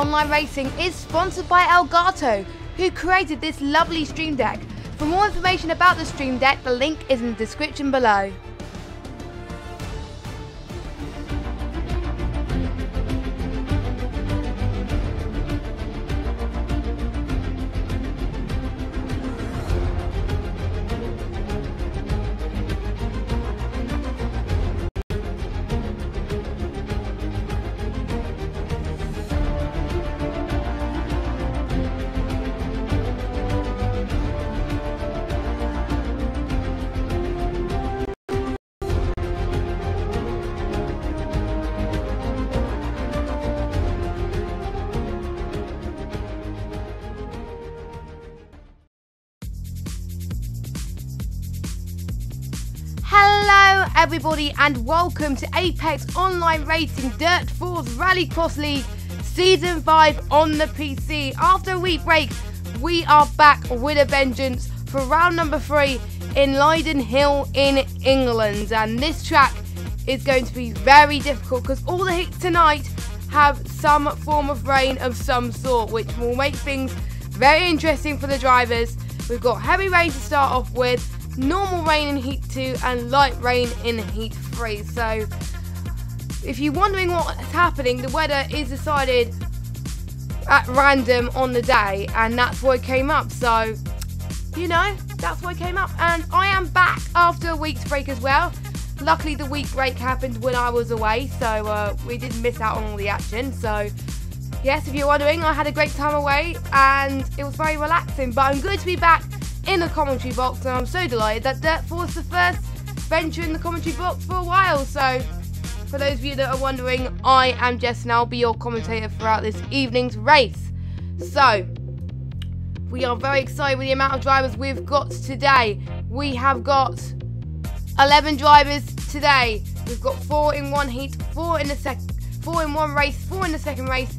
Online Racing is sponsored by Elgato, who created this lovely Stream Deck. For more information about the Stream Deck, the link is in the description below. Hello everybody and welcome to Apex Online Racing DiRT Forza Rallycross League Season 5 on the PC. After a week break, we are back with a vengeance for round number 3 in Lydden Hill in England. And this track is going to be very difficult because all the heats tonight have some form of rain of some sort, which will make things very interesting for the drivers. We've got heavy rain to start off with, normal rain in Heat 2 and light rain in Heat 3. So if you're wondering what's happening, the weather is decided at random on the day, and that's why it came up. So, you know, that's why it came up. And I am back after a week's break as well. Luckily the week break happened when I was away, so we didn't miss out on all the action. So yes, if you're wondering, I had a great time away and it was very relaxing. But I'm good to be back in the commentary box, and I'm so delighted that DiRT Forza was the first venture in the commentary box for a while. So for those of you that are wondering, I am Jess and I'll be your commentator throughout this evening's race. So we are very excited with the amount of drivers we've got today. We have got 11 drivers today. We've got 4 in one heat, 4 in one race, 4 in the second race,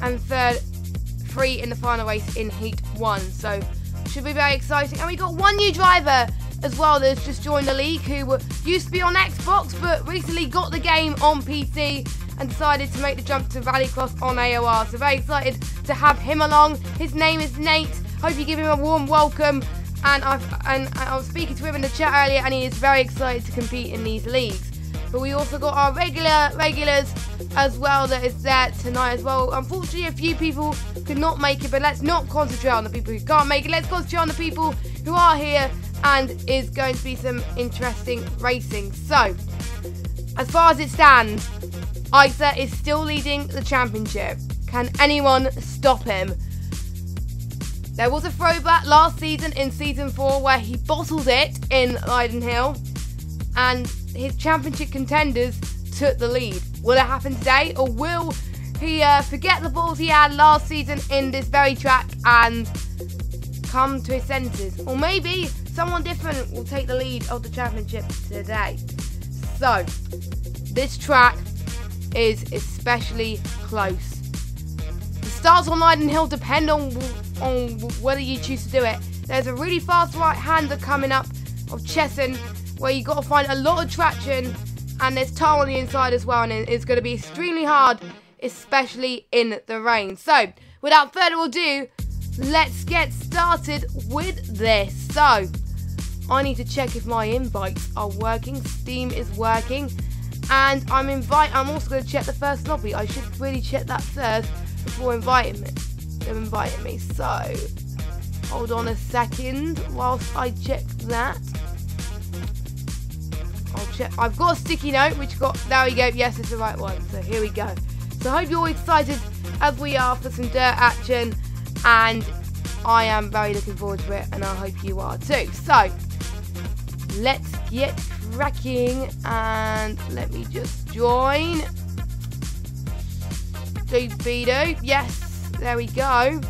and 3 in the final race in Heat 1. So should be very exciting. And we got one new driver as well that's just joined the league, who used to be on Xbox but recently got the game on PC and decided to make the jump to Rallycross on AOR. So very excited to have him along. His name is Nate. Hope you give him a warm welcome. And I was speaking to him in the chat earlier, and he is very excited to compete in these leagues. But we also got our regulars as well that is there tonight as well. Unfortunately, a few people could not make it, but let's not concentrate on the people who can't make it. Let's concentrate on the people who are here, and is going to be some interesting racing. So, as far as it stands, Isa is still leading the championship. Can anyone stop him? There was a throwback last season in Season 4 where he bottled it in Lydden Hill, and his championship contenders took the lead. Will it happen today, or will he forget the balls he had last season in this very track and come to his senses? Or maybe someone different will take the lead of the championship today. So, this track is especially close. The starts on Lydden Hill depend on whether you choose to do it. There's a really fast right-hander coming up of Chesson, where you've got to find a lot of traction, and there's tar on the inside as well, and it's going to be extremely hard, especially in the rain. So, without further ado, let's get started with this. So, I need to check if my invites are working. Steam is working, and I'm also going to check the first lobby. I should really check that first before inviting me. So, hold on a second whilst I check that. I'll check. I've got a sticky note, there we go. Yes, it's the right one. So here we go. So I hope you're all excited as we are for some DiRT action, and I am very looking forward to it, and I hope you are too. So let's get cracking, and let me just join. Doop-be-doop. Yes, there we go.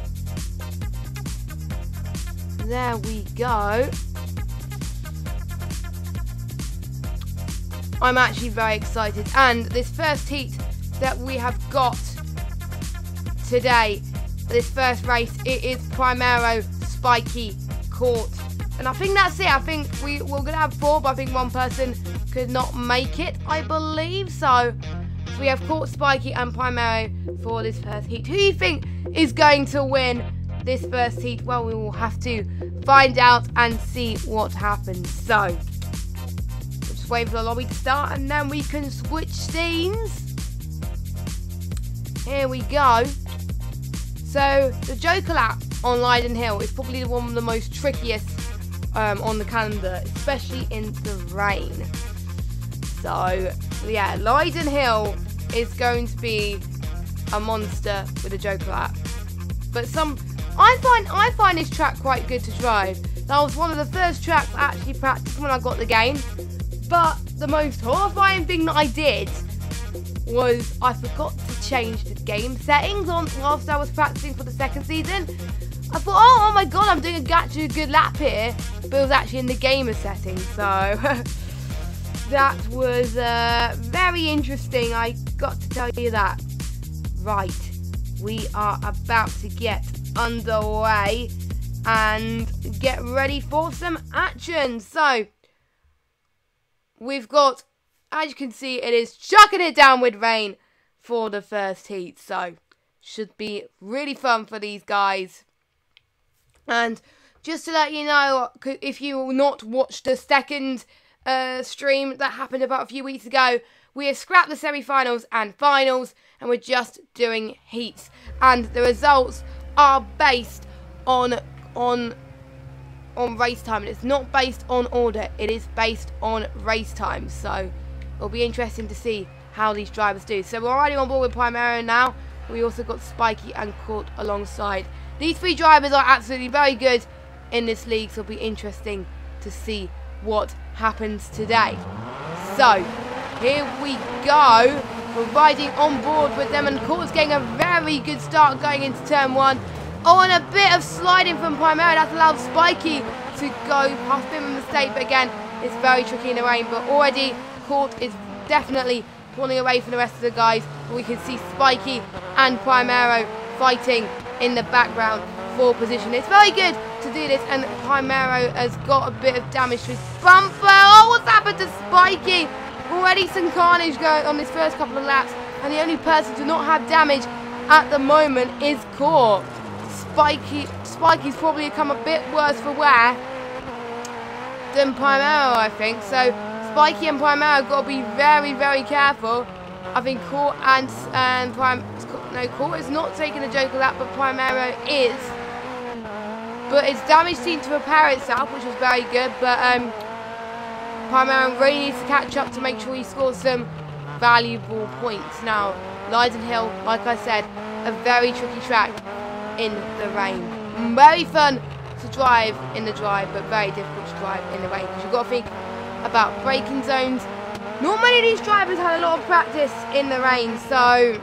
There we go. I'm actually very excited, and this first heat that we have got today, this first race, it is Primero, Spiky, Court, and I think that's it. I think we're going to have 4, but I think one person could not make it, I believe. So So we have Court, Spiky and Primero for this first heat. Who do you think is going to win this first heat? Well, we will have to find out and see what happens. So, we'll just wait for the lobby to start and then we can switch scenes. Here we go. So, the Joker lap on Lydden Hill is probably one of the most trickiest on the calendar, especially in the rain. So, yeah, Lydden Hill is going to be a monster with a Joker lap. But I find this track quite good to drive. That was one of the first tracks I actually practiced when I got the game. But the most horrifying thing that I did was I forgot to change the game settings whilst I was practicing for the second season. I thought, oh my god, I'm doing actually a good lap here, but it was actually in the gamer settings. So that was very interesting. I got to tell you that. Right, we are about to get underway and get ready for some action. So we've got, as you can see, it is chucking it down with rain for the first heat. So should be really fun for these guys. And just to let you know, if you will not watch the second stream that happened about a few weeks ago, we have scrapped the semi-finals and finals, and we're just doing heats. And the results are based on race time, and it's not based on order. It is based on race time. So it'll be interesting to see how these drivers do. So we're already on board with Primero now. We also got Spiky and Court alongside. These three drivers are absolutely very good in this league, so it'll be interesting to see what happens today. So here we go. We're riding on board with them, and Court's getting a very good start going into turn one. Oh, and a bit of sliding from Primero. That's allowed Spiky to go past him, a mistake, but again, it's very tricky in the rain. But already Court is definitely pulling away from the rest of the guys. We can see Spiky and Primero fighting in the background for position. It's very good to do this, and Primero has got a bit of damage to his bumper. Oh, what's happened to Spiky? Already some carnage going on this first couple of laps, and the only person to not have damage at the moment is Court. Spiky's probably become a bit worse for wear than Primero, I think. So Spiky and Primero got to be very, very careful. I think Court Court is not taking a Joker lap, but Primero is. But its damage seemed to repair itself, which was very good. But Primero really needs to catch up to make sure he scores some valuable points. Now, Lydden Hill, like I said, a very tricky track in the rain. Very fun to drive in the drive, but very difficult to drive in the rain, because you've got to think about braking zones. Not many of these drivers had a lot of practice in the rain, so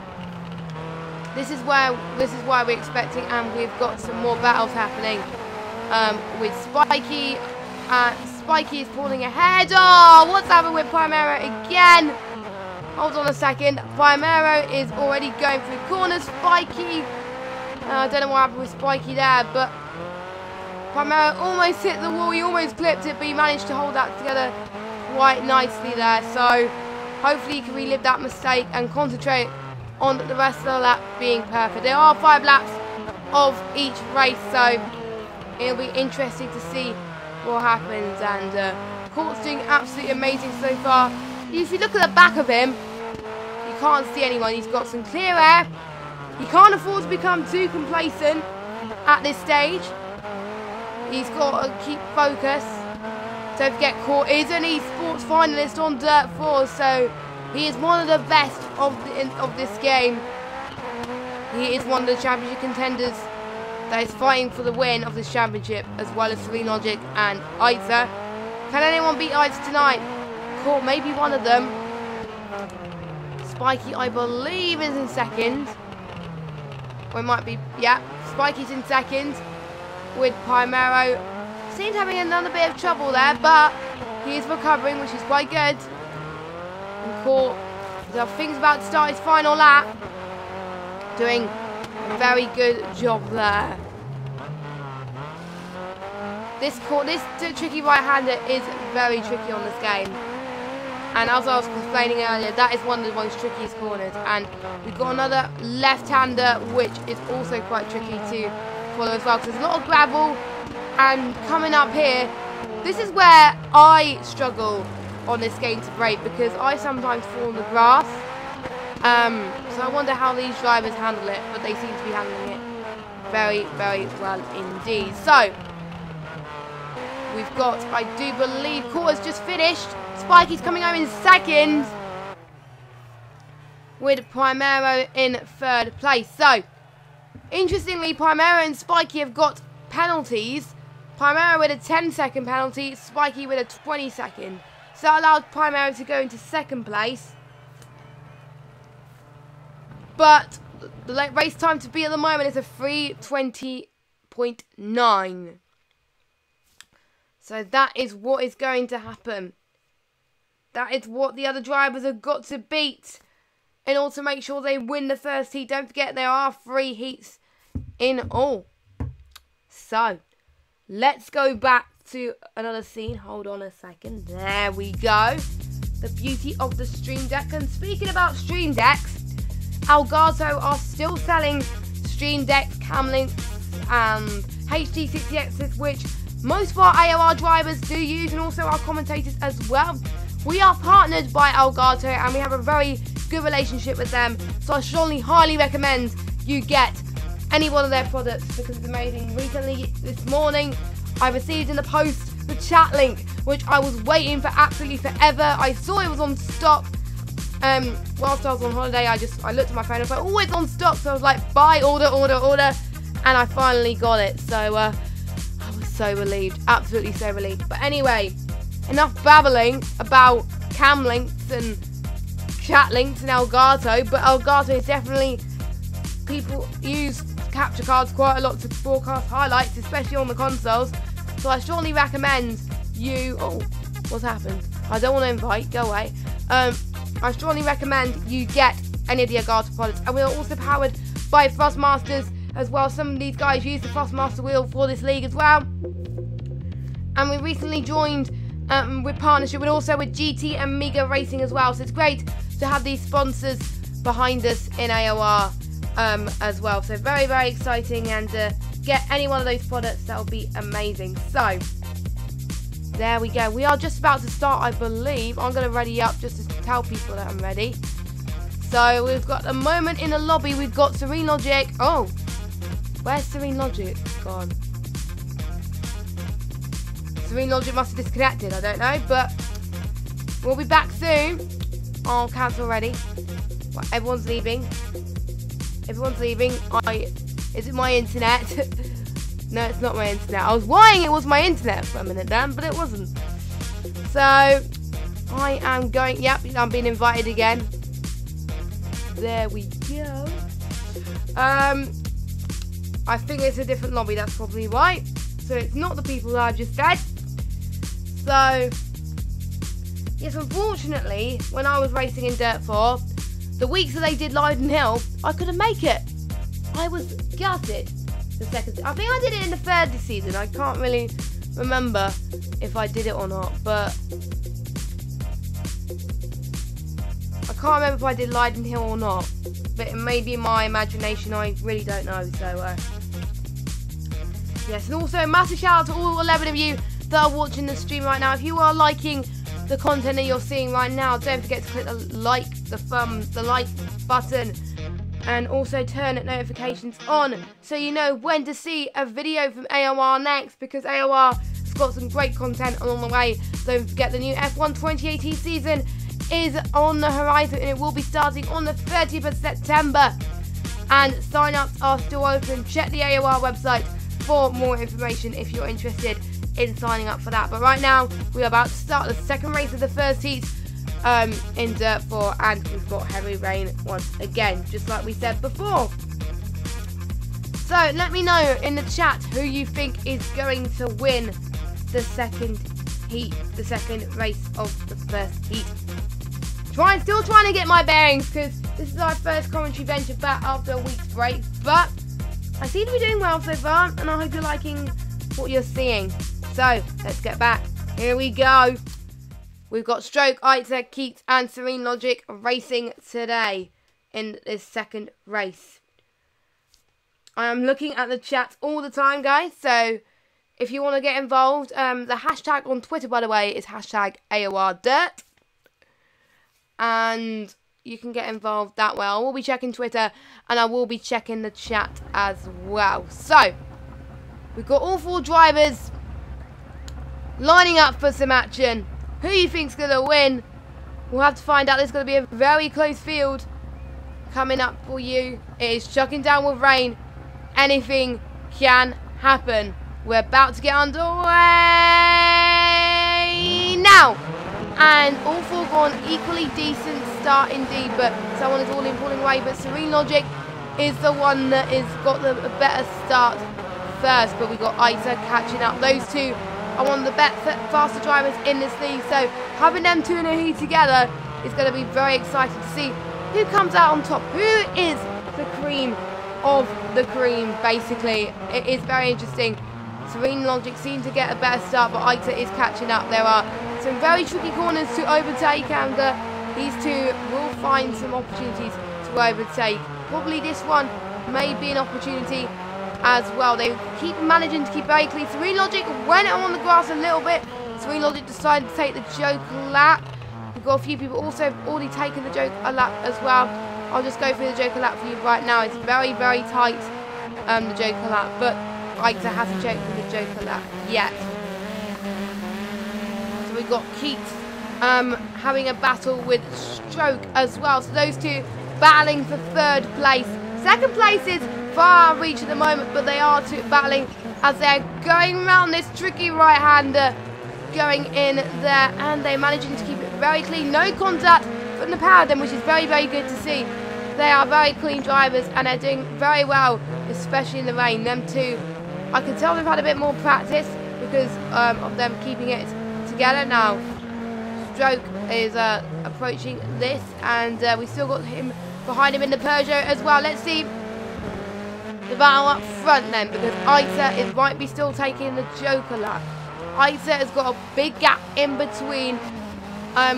this is why we're expecting, and we've got some more battles happening with Spiky. Spiky is pulling ahead. Oh, what's happened with Primero again? Hold on a second. Primero is already going through corners. Spiky, I don't know what happened with Spiky there, but Primero almost hit the wall. He almost clipped it, but he managed to hold that together quite nicely there. So hopefully he can relive that mistake and concentrate on the rest of the lap being perfect. There are 5 laps of each race, so it'll be interesting to see what happens. And Court's doing absolutely amazing so far. If you look at the back of him, you can't see anyone. He's got some clear air. He can't afford to become too complacent at this stage. He's got to keep focus. Don't forget, Court is an esports finalist on Dirt 4, so he is one of the best of this game. He is one of the championship contenders that is fighting for the win of this championship, as well as Serene Logic and Aitza. Can anyone beat Aitza tonight? Court may be one of them. Spiky, I believe, is in second. Or it might be, yeah, Spiky's in second with Primero. Seems having another bit of trouble there, but he is recovering, which is quite good. And Court, I think he's about to start his final lap. Doing a very good job there. This tricky right-hander is very tricky on this game. And as I was explaining earlier, that is one of the most trickiest corners. And we've got another left-hander, which is also quite tricky to follow as well, because there's a lot of gravel. And coming up here, this is where I struggle on this game to brake, because I sometimes fall on the grass. So I wonder how these drivers handle it, but they seem to be handling it very, very well indeed. So, we've got, I do believe, quarters just finished. Spikey's coming home in second, with Primero in third place. So, interestingly, Primero and Spikey have got penalties. Primero with a 10-second penalty, Spikey with a 20-second. So that allowed Primero to go into second place. But the race time to beat at the moment is a 3:20.9. So that is what is going to happen. That is what the other drivers have got to beat in order to make sure they win the first heat. Don't forget, there are 3 heats in all. So, let's go back to another scene. Hold on a second. There we go. The beauty of the Stream Deck. And speaking about Stream Decks, Elgato are still selling Stream Decks, Camlinks, and HD60Xs, which most of our AOR drivers do use, and also our commentators as well. We are partnered by Elgato, and we have a very good relationship with them, so I strongly, highly recommend you get any one of their products, because it's amazing. Recently, this morning, I received in the post the chat link, which I was waiting for absolutely forever. I saw it was on stock. Whilst I was on holiday, I looked at my phone and I was like, oh, it's on stock. So I was like, buy, order, order, order. And I finally got it. So I was so relieved. Absolutely so relieved. But anyway, enough babbling about cam links and chat links and Elgato. But Elgato is definitely, people use capture cards quite a lot to broadcast highlights, especially on the consoles. So I strongly recommend you, oh, what's happened? I don't want to invite, go away. I strongly recommend you get any of the Elgato products. And we are also powered by Thrustmasters as well. Some of these guys use the Thrustmaster wheel for this league as well. And we recently joined with partnership also with GT and Mega Racing as well. So it's great to have these sponsors behind us in AOR as well. So very, very exciting, and get any one of those products, that will be amazing. So there we go. We are just about to start, I believe. I'm going to ready up just to tell people that I'm ready. So we've got a moment in the lobby. We've got Serene Logic. Oh, where's Serene Logic gone? Serene Logic must have disconnected. I don't know, but we'll be back soon. Oh, cancel already. Well, everyone's leaving. Everyone's leaving. Is it my internet? No, it's not my internet. I was worrying it was my internet for a minute then, but it wasn't. So, I am going, yep, I'm being invited again. There we go. I think it's a different lobby, that's probably right. So it's not the people that I've just said. So, yes, unfortunately, when I was racing in Dirt 4, the weeks that they did Lydden Hill, I couldn't make it. I was gutted. The second, I think I did it in the third this season. I can't really remember if I did it or not, but I can't remember if I did Lydden Hill or not. But it may be my imagination. I really don't know. So yes, and also a massive shout out to all 11 of you that are watching the stream right now. If you are liking the content that you're seeing right now, don't forget to click the like button. And also turn notifications on so you know when to see a video from AOR next, because AOR has got some great content along the way. Don't forget, the new F1 2018 season is on the horizon, and it will be starting on the 30th of September. And sign-ups are still open. Check the AOR website for more information if you're interested in signing up for that. But right now, we are about to start the second race of the first heat in Dirt 4, and we've got heavy rain once again, just like we said before. So let me know in the chat who you think is going to win the second heat, the second race of the first heat. Still trying to get my bearings, because this is our first commentary venture back after a week's break, but I seem to be doing well so far, and I hope you're liking what you're seeing. So let's get back. Here we go. We've got Stroke, Aita, Keats and Serene Logic racing today in this second race. I am looking at the chat all the time, guys, so if you want to get involved, the hashtag on Twitter, by the way, is hashtag AOR DiRT. And you can get involved that way. I will be checking Twitter and I will be checking the chat as well. So, we've got all 4 drivers lining up for some action. Who you think's going to win? We'll have to find out. There's going to be a very close field coming up for you. It is chucking down with rain. Anything can happen. We're about to get underway now. And all 4 got an equally decent start indeed, but someone is all in pulling away. But Serene Logic is the one that has got the better start first. But we got Aita catching up. Those 2 are one of the faster drivers in this league. So having them 2 in a heat together is going to be very exciting to see who comes out on top. Who is the cream of the cream, basically. It is very interesting. Serene Logic seems to get a better start, but Aita is catching up. There are some very tricky corners to overtake, and these 2 will find some opportunities to overtake. Probably this one may be an opportunity as well. They keep managing to keep very clean. Serene Logic went on the grass a little bit. Serene Logic decided to take the Joker lap. We've got a few people also have already taken the Joker lap as well. I'll just go through the Joker lap for you right now. It's very, very tight, the Joker lap, but Aita hasn't taken the Joker lap yet. So we've got Keats having a battle with Stroke as well. So those 2 battling for 3rd place. 2nd place is far out of reach at the moment, but they are battling as they're going around this tricky right-hander going in there, and they're managing to keep it very clean. No contact from the pair of them, which is very, very good to see. They are very clean drivers and they're doing very well, especially in the rain. Them 2, I can tell they've had a bit more practice because of them keeping it together. Now, Stroke is approaching this, and we still got him behind him in the Peugeot as well. Let's see the battle up front then, because Aita might be still taking the Joker lap. Aita has got a big gap in between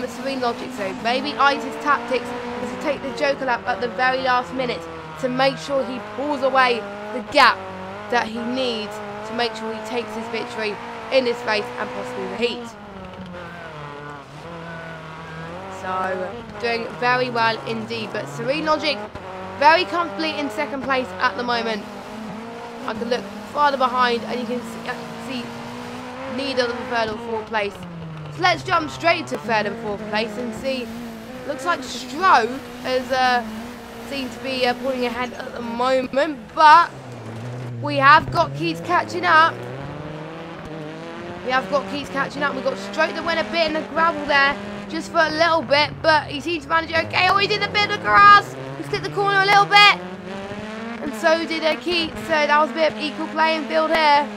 Serene Logic, so maybe Aita's tactics is to take the Joker lap at the very last minute to make sure he pulls away the gap that he needs to make sure he takes his victory in this race and possibly the heat. So, doing very well indeed, but Serene Logic very comfortably in 2nd place at the moment. I can look farther behind and you can see neither of the 3rd or 4th place. So let's jump straight to 3rd and 4th place and see. Looks like Stroke has seemed to be pulling ahead at the moment, but we have got Keats catching up. We've got Stroke that went a bit in the gravel there, just for a little bit, but he seems to manage it okay. Oh, he did a bit of grass. He slipped the corner a little bit, and so did Keats. So that was a bit of equal playing field here.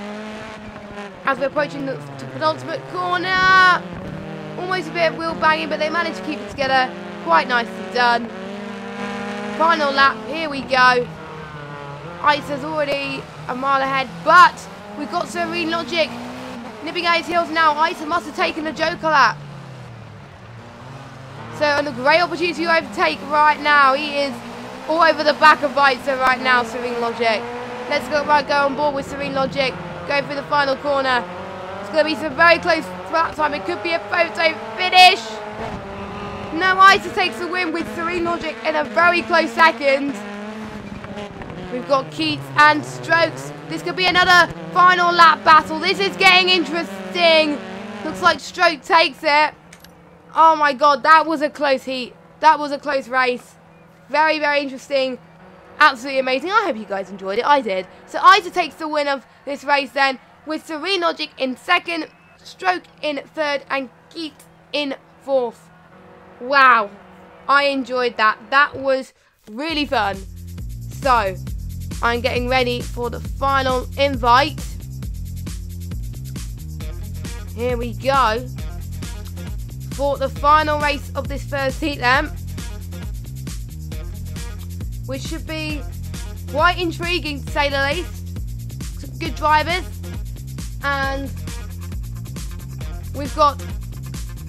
As we're approaching the penultimate corner, almost a bit of wheel banging, but they managed to keep it together. Quite nicely done. Final lap, here we go. Aita's already a mile ahead, but we've got Serene Logic nipping at his heels now. Aita must have taken the Joker lap. So, and a great opportunity to overtake right now. He is all over the back of Aita right now, Serene Logic. Let's go on board with Serene Logic. Going through the final corner. It's going to be some very close lap time. It could be a photo finish. No, Aita takes the win with Serene Logic in a very close 2nd. We've got Keats and Strokes. This could be another final lap battle. This is getting interesting. Looks like Stroke takes it. Oh my god, that was a close heat. That was a close race. Very, very interesting. Absolutely amazing. I hope you guys enjoyed it. I did. So Aita takes the win of this race then, with Serene Logic in 2nd, Stroke in 3rd, and Keats in 4th. Wow. I enjoyed that. That was really fun. So, I'm getting ready for the final invite. Here we go. For the final race of this first heat then, which should be quite intriguing to say the least. Some good drivers, and we've got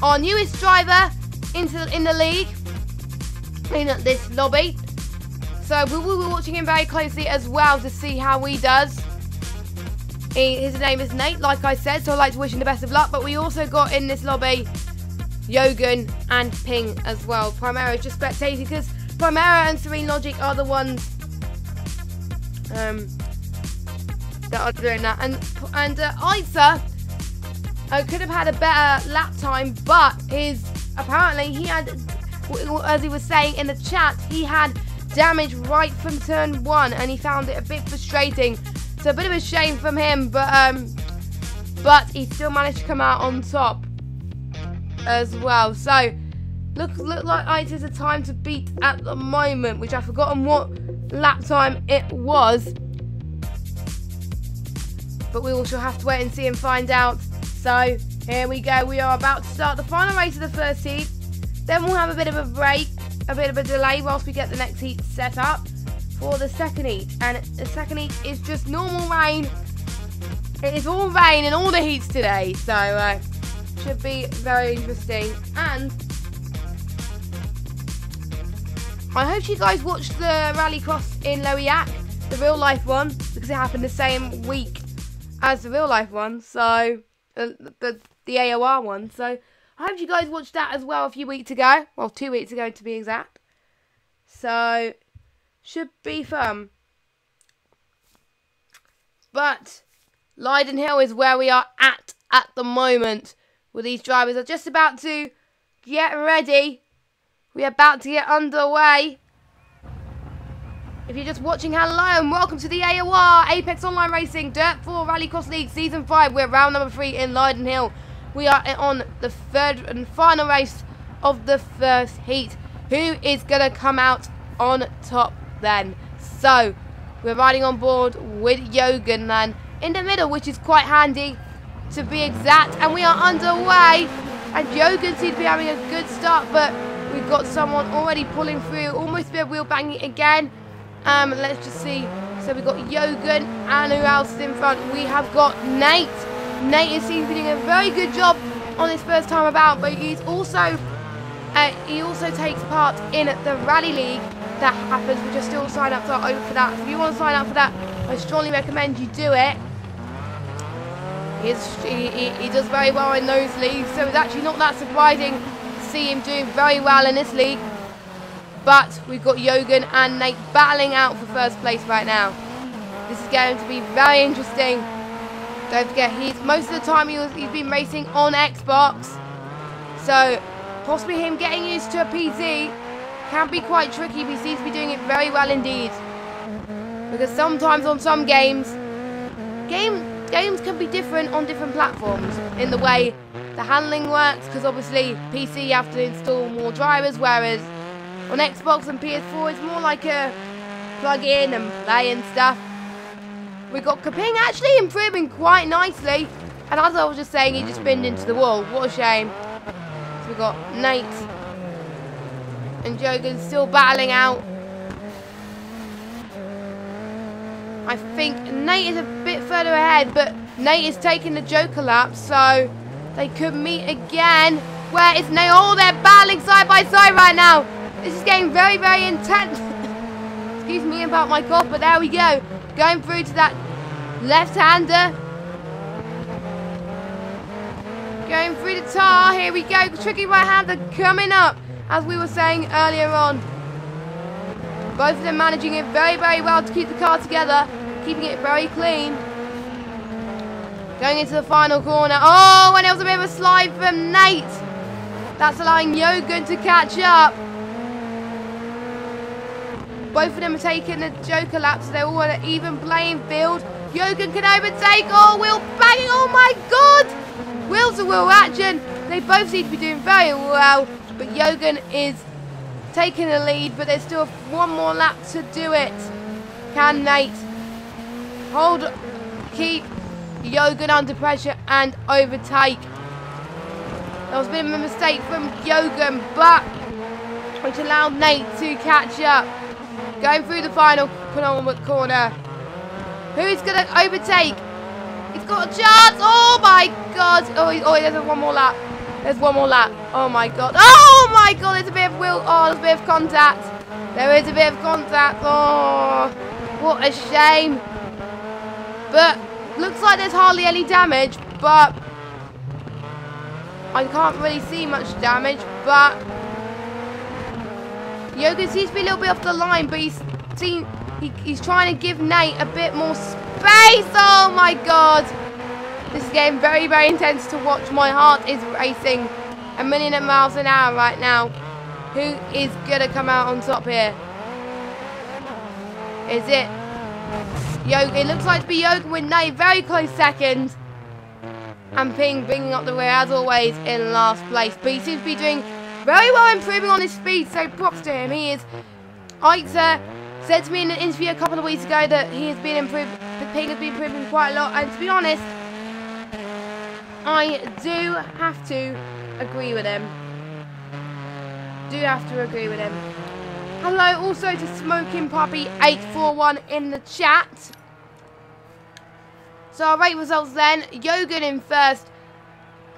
our newest driver in the league, in this lobby. So we will be watching him very closely as well to see how he does. His name is Nate, like I said, so I'd like to wish him the best of luck. But we also got in this lobby Yogan and Ping as well. Primera is just spectating because Primera and Serene Logic are the ones that are doing that. And Isa could have had a better lap time, but apparently he had, as he was saying in the chat, he had damage right from turn 1 and he found it a bit frustrating. So a bit of a shame from him, but he still managed to come out on top as well. So look like Isa's a time to beat at the moment, which I've forgotten what lap time it was, but we also have to wait and see and find out. So here we go, we are about to start the final race of the first heat. Then we'll have a bit of a break, a bit of a delay whilst we get the next heat set up for the second heat. And the second heat is just normal rain. It is all rain in all the heats today, so should be very interesting. And I hope you guys watched the Rallycross in Lowiak, the real life one, because it happened the same week as the real life one, so the AOR one. So I hope you guys watched that as well a few weeks ago. Well, 2 weeks ago to be exact. So should be fun. But Lydden Hill is where we are at the moment, where these drivers are just about to get ready. We are about to get underway. If you're just watching, hello and welcome to the AOR, Apex Online Racing DiRT 4 Rallycross League Season 5. We're round number 3 in Lydden Hill. We are on the third and final race of the first heat. Who is going to come out on top then? So, we're riding on board with Yogan then in the middle, which is quite handy to be exact. And we are underway. And Yogan seems to be having a good start, but we've got someone already pulling through, almost a bit of wheel banging again. Let's just see. So we've got Yogan, and who else is in front? We have got Nate. Nate seems to be doing a very good job on his first time about, but he also takes part in the Rally League that happens, which are still signed up over for that. So if you want to sign up for that, I strongly recommend you do it. He does very well in those leagues, so it's actually not that surprising to see him doing very well in this league. But we've got Yogan and Nate battling out for first place right now. This is going to be very interesting. Don't forget, most of the time he's been racing on Xbox, so possibly him getting used to a PC can be quite tricky, but he seems to be doing it very well indeed. Because sometimes on some games can be different on different platforms in the way the handling works, because obviously PC you have to install more drivers, whereas on Xbox and PS4 it's more like a plug in and play and stuff. We've got Kaping actually improving quite nicely, and as I was just saying, he just binned into the wall. What a shame. So we've got Nate and Yogan still battling out. I think Nate is a bit further ahead, but Nate is taking the Joker lap, so they could meet again. Where is Nate? Oh, they're battling side by side right now. This is getting very, very intense. Excuse me about my cough, but there we go. Going through to that left-hander. Going through the tar. Here we go. Tricky right-hander coming up, as we were saying earlier on. Both of them managing it very, very well to keep the car together. Keeping it very clean. Going into the final corner. Oh, and it was a bit of a slide from Nate. That's allowing Yogan to catch up. Both of them are taking the Joker lap, so they're all on an even playing field. Yogan can overtake. Oh, wheel banging. Oh, my God. Wheel-to-wheel action. They both seem to be doing very well, but Yogan is taking the lead, but there's still one more lap to do it. Can Nate keep Yogan under pressure and overtake? That was a bit of a mistake from Yogan, but which allowed Nate to catch up. Going through the final penultimate corner. Who's going to overtake? He's got a chance. Oh my God. Oh, there's one more lap. There's one more lap. Oh my god. Oh my god, there's a bit of wheel. Oh, there's a bit of contact. There is a bit of contact. Oh, what a shame. But looks like there's hardly any damage, but I can't really see much damage. But Yoga seems to be a little bit off the line, but he's trying to give Nate a bit more space. Oh my god. This is getting very, very intense to watch. My heart is racing a million miles an hour right now. Who is going to come out on top here? Is it Yoga? It looks like to be Yoga with Nate. Very close second. And Ping bringing up the rear as always in last place. But he seems to be doing very well, improving on his speed. So props to him. He is. Aitzer said to me in an interview a couple of weeks ago that he has been improving. That Ping has been improving quite a lot. And to be honest, I do have to agree with him. Hello also to Smoking Puppy 841 in the chat. So our rate results then, Yogan in first,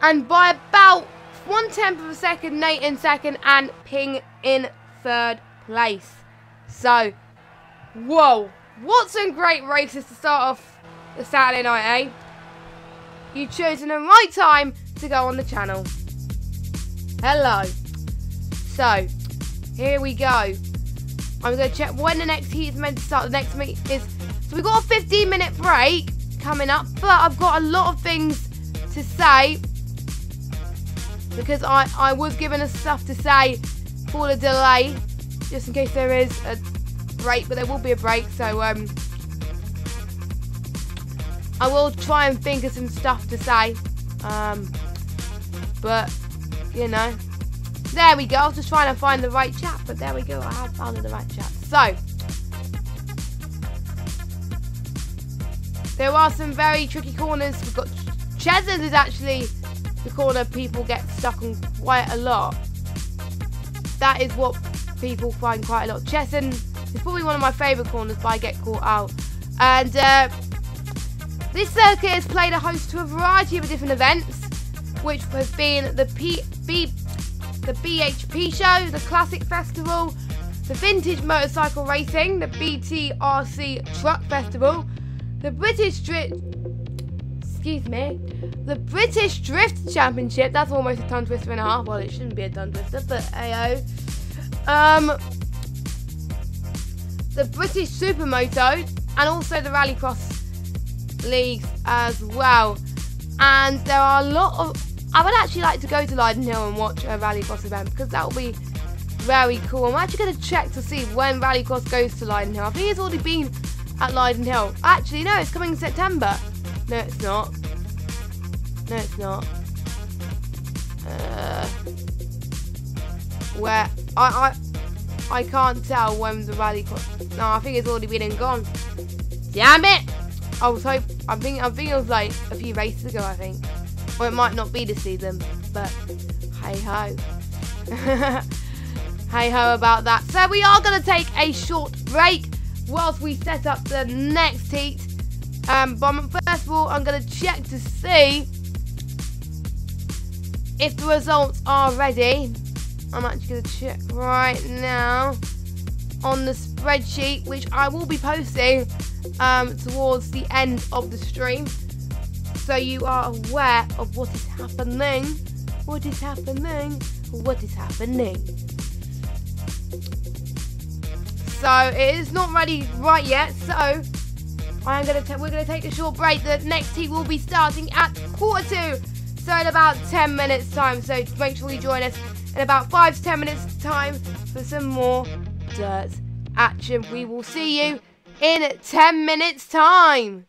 and by about 1/10 of a second, Nate in second, and Ping in third place. So, whoa, what some great races to start off the Saturday night, eh? You've chosen the right time to go on the channel. Hello. So, here we go. I'm going to check when the next heat is meant to start. The next meet is... So, we've got a 15-minute break coming up, but I've got a lot of things to say because I was given us stuff to say for the delay, just in case there is a break, but there will be a break, so I will try and think of some stuff to say, but, you know, there we go. I was just trying to find the right chat, but there we go, I have found the right chat. So, there are some very tricky corners. We've got Chesons is actually the corner people get stuck on quite a lot. That is what people find quite a lot. Chesson is probably one of my favourite corners, but I get caught out. And this circuit has played a host to a variety of different events, which has been the BHP show, the Classic Festival, the Vintage Motorcycle Racing, the BTRC Truck Festival, the British Drift Championship. That's almost a tongue twister and a half. Well, it shouldn't be a tongue twister, but ayo. The British Supermoto, and also the Rallycross leagues as well. And there are a lot of... I would actually like to go to Lydden Hill and watch a Rallycross event, because that will be very cool. I'm actually going to check to see when Rallycross goes to Lydden Hill. I think it's already been at Lydden Hill. Actually, no, it's coming in September. No, it's not. No, it's not. Where I can't tell when the Rallycross. No, I think it's already been and gone. Damn it! I was I think it was like a few races ago, I think. Or it might not be this season, but hey ho. Hey ho about that. So we are going to take a short break whilst we set up the next heat. But first of all, I'm going to check to see if the results are ready. I'm actually going to check right now on the spreadsheet, which I will be posting towards the end of the stream, so you are aware of what is happening. What is happening? What is happening? So it is not ready right yet. So we're gonna take a short break. The next heat will be starting at 1:45. So in about 10 minutes time. So make sure you join us in about 5 to 10 minutes time for some more dirt action. We will see you in 10 minutes time.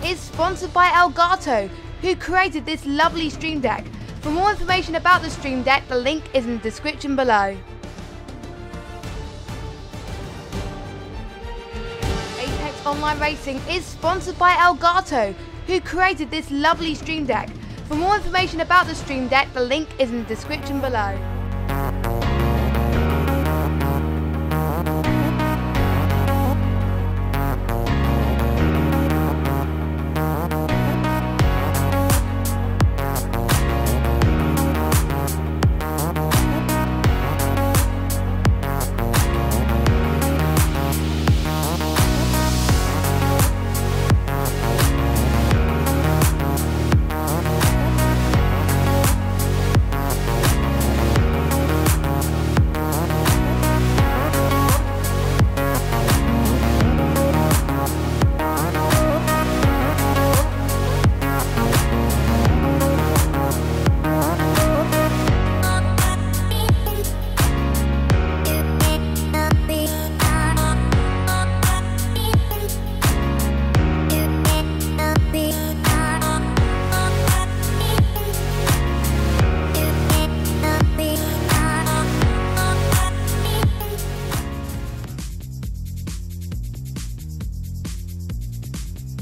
is sponsored by Elgato, who created this lovely stream deck. For more information about the stream deck, the link is in the description below. Apex Online Racing is sponsored by Elgato, who created this lovely stream deck. For more information about the stream deck, the link is in the description below.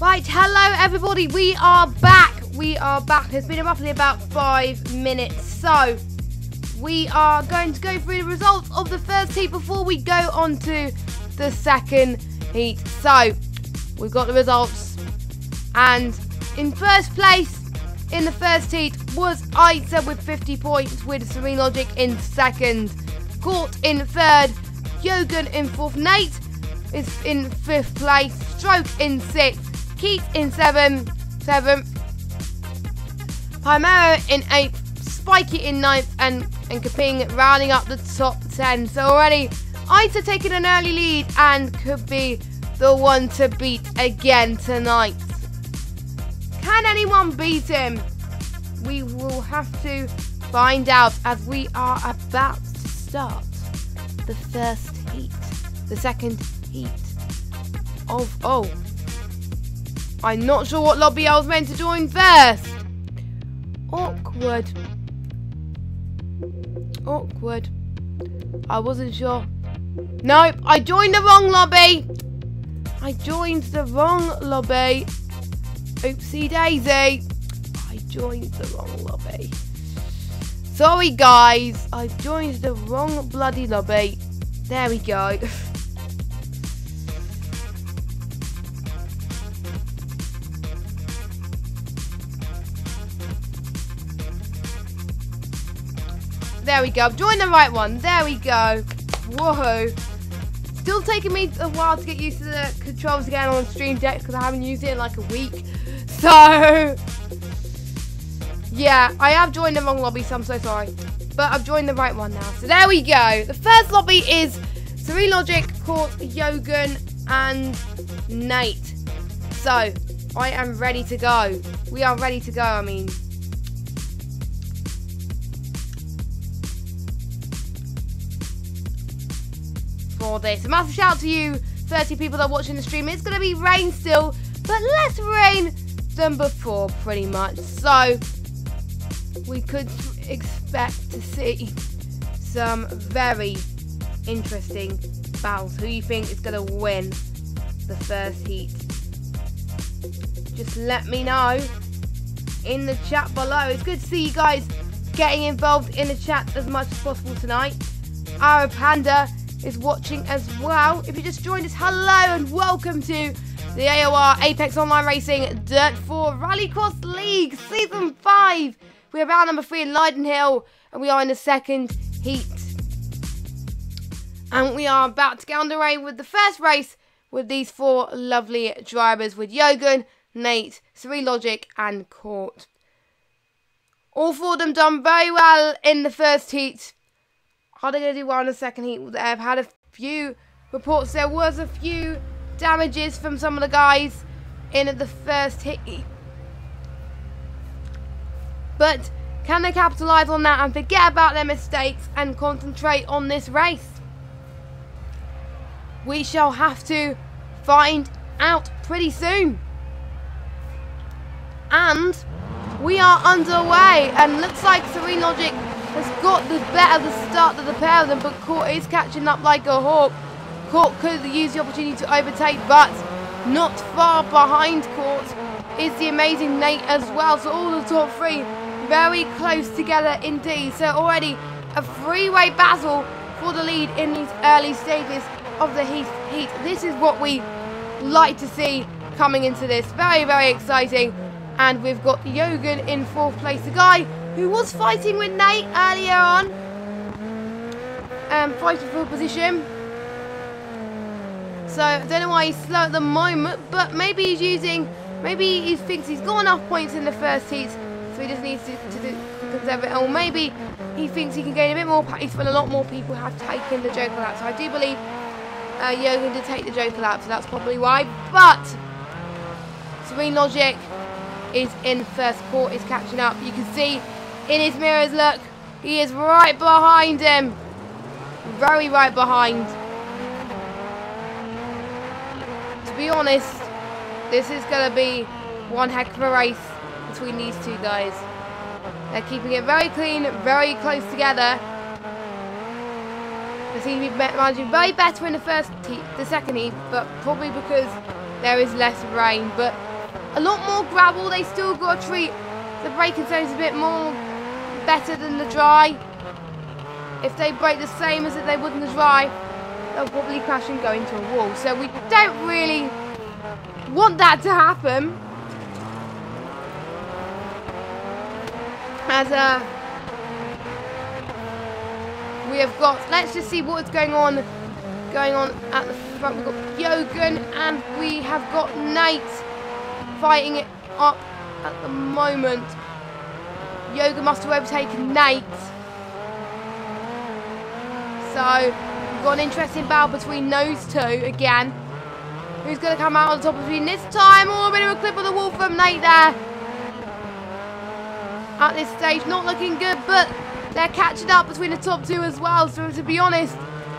Right, hello everybody, we are back. It's been roughly about 5 minutes, so we are going to go through the results of the first heat before we go on to the second heat. So, we've got the results, and in first place in the first heat was Isa with 50 points, with Serene Logic in second, Court in third, Yogan in fourth, Nate is in fifth place, Stroke in sixth, Keith in seventh, Primero in 8th, Spiky in 9th, and Kaping rounding up the top 10. So already Isa taking an early lead and could be the one to beat again tonight. Can anyone beat him? We will have to find out as we are about to start the first heat, the second heat of, I'm not sure what lobby I was meant to join first. Awkward. I wasn't sure. Nope, I joined the wrong lobby. Oopsie daisy. I joined the wrong lobby. Sorry guys, I joined the wrong bloody lobby. There we go. There we go, I've joined the right one. There we go. Woohoo. Still taking me a while to get used to the controls again on Stream Deck because I haven't used it in like a week. So, yeah, I have joined the wrong lobby, so I'm so sorry. But I've joined the right one now. So there we go. The first lobby is Serene Logic, Court, Yogan, and Nate. So, I am ready to go. We are ready to go, I mean. For this. A massive shout out to you 30 people that are watching the stream. It's going to be rain still, but less rain than before pretty much. So we could expect to see some very interesting battles. Who do you think is going to win the first heat? Just let me know in the chat below. It's good to see you guys getting involved in the chat as much as possible tonight. Our Panda is watching as well. If you just joined us, hello and welcome to the AOR Apex Online Racing Dirt 4 Rallycross League Season 5. We are round number 3 in Lydden Hill and we are in the second heat. And we are about to get underway with the first race with these 4 lovely drivers with Yogan, Nate, Serene Logic and Court. All 4 of them done very well in the first heat. Are they going to do well in the second heat? They've had a few reports. There was a few damages from some of the guys in the first heat. But can they capitalise on that and forget about their mistakes and concentrate on this race? We shall have to find out pretty soon. And we are underway. And looks like Serene Logic has got the better the start of the pair of them, but Court is catching up like a hawk. Court could use the opportunity to overtake, but not far behind Court is the amazing Nate as well. So all the top three very close together indeed. So already a three-way battle for the lead in these early stages of the heat. This is what we like to see coming into this. Very, very exciting. And we've got Yogan in fourth place, the guy who was fighting with Nate earlier on, fighting for a position. So I don't know why he's slow at the moment, but maybe he's using, maybe he thinks he's got enough points in the first heat, so he just needs to conserve it. Or maybe he thinks he can gain a bit more pace when a lot more people have taken the Joker lap. So I do believe Yogan did take the Joker lap, so that's probably why. But Serene Logic is in first. Court is catching up. You can see in his mirrors, look, he is right behind him. Very right behind. To be honest, this is going to be one heck of a race between these two guys. They're keeping it very clean, very close together. They seem to be managing very better in the second heat, but probably because there is less rain. But a lot more gravel. They still got to treat the braking zones a bit more better than the dry. If they brake the same as if they would in the dry, they'll probably crash and go into a wall. So we don't really want that to happen. As we have got, let's just see what's going on at the front. We've got Yogan and we have got Nate fighting it up at the moment. Yogan must have overtaken Nate. So we've got an interesting battle between those two again. Who's going to come out on the top of the this time? Oh, a bit of a clip of the wall from Nate there. At this stage, not looking good, but they're catching up between the top two as well. So to be honest,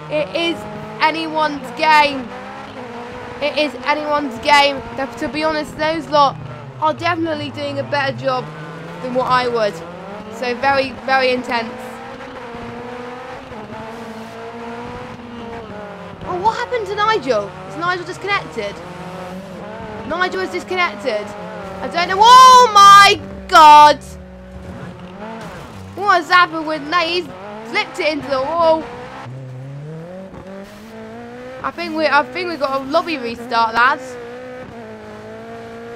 it is anyone's game. It is anyone's game. To be honest, those lot are definitely doing a better job than what I would. So very, very intense. Oh, what happened to Nigel? Is Nigel disconnected? Nigel is disconnected. I don't know. Oh my God! What has happened with Nate? He's flipped it into the wall. I think we got a lobby restart, lads.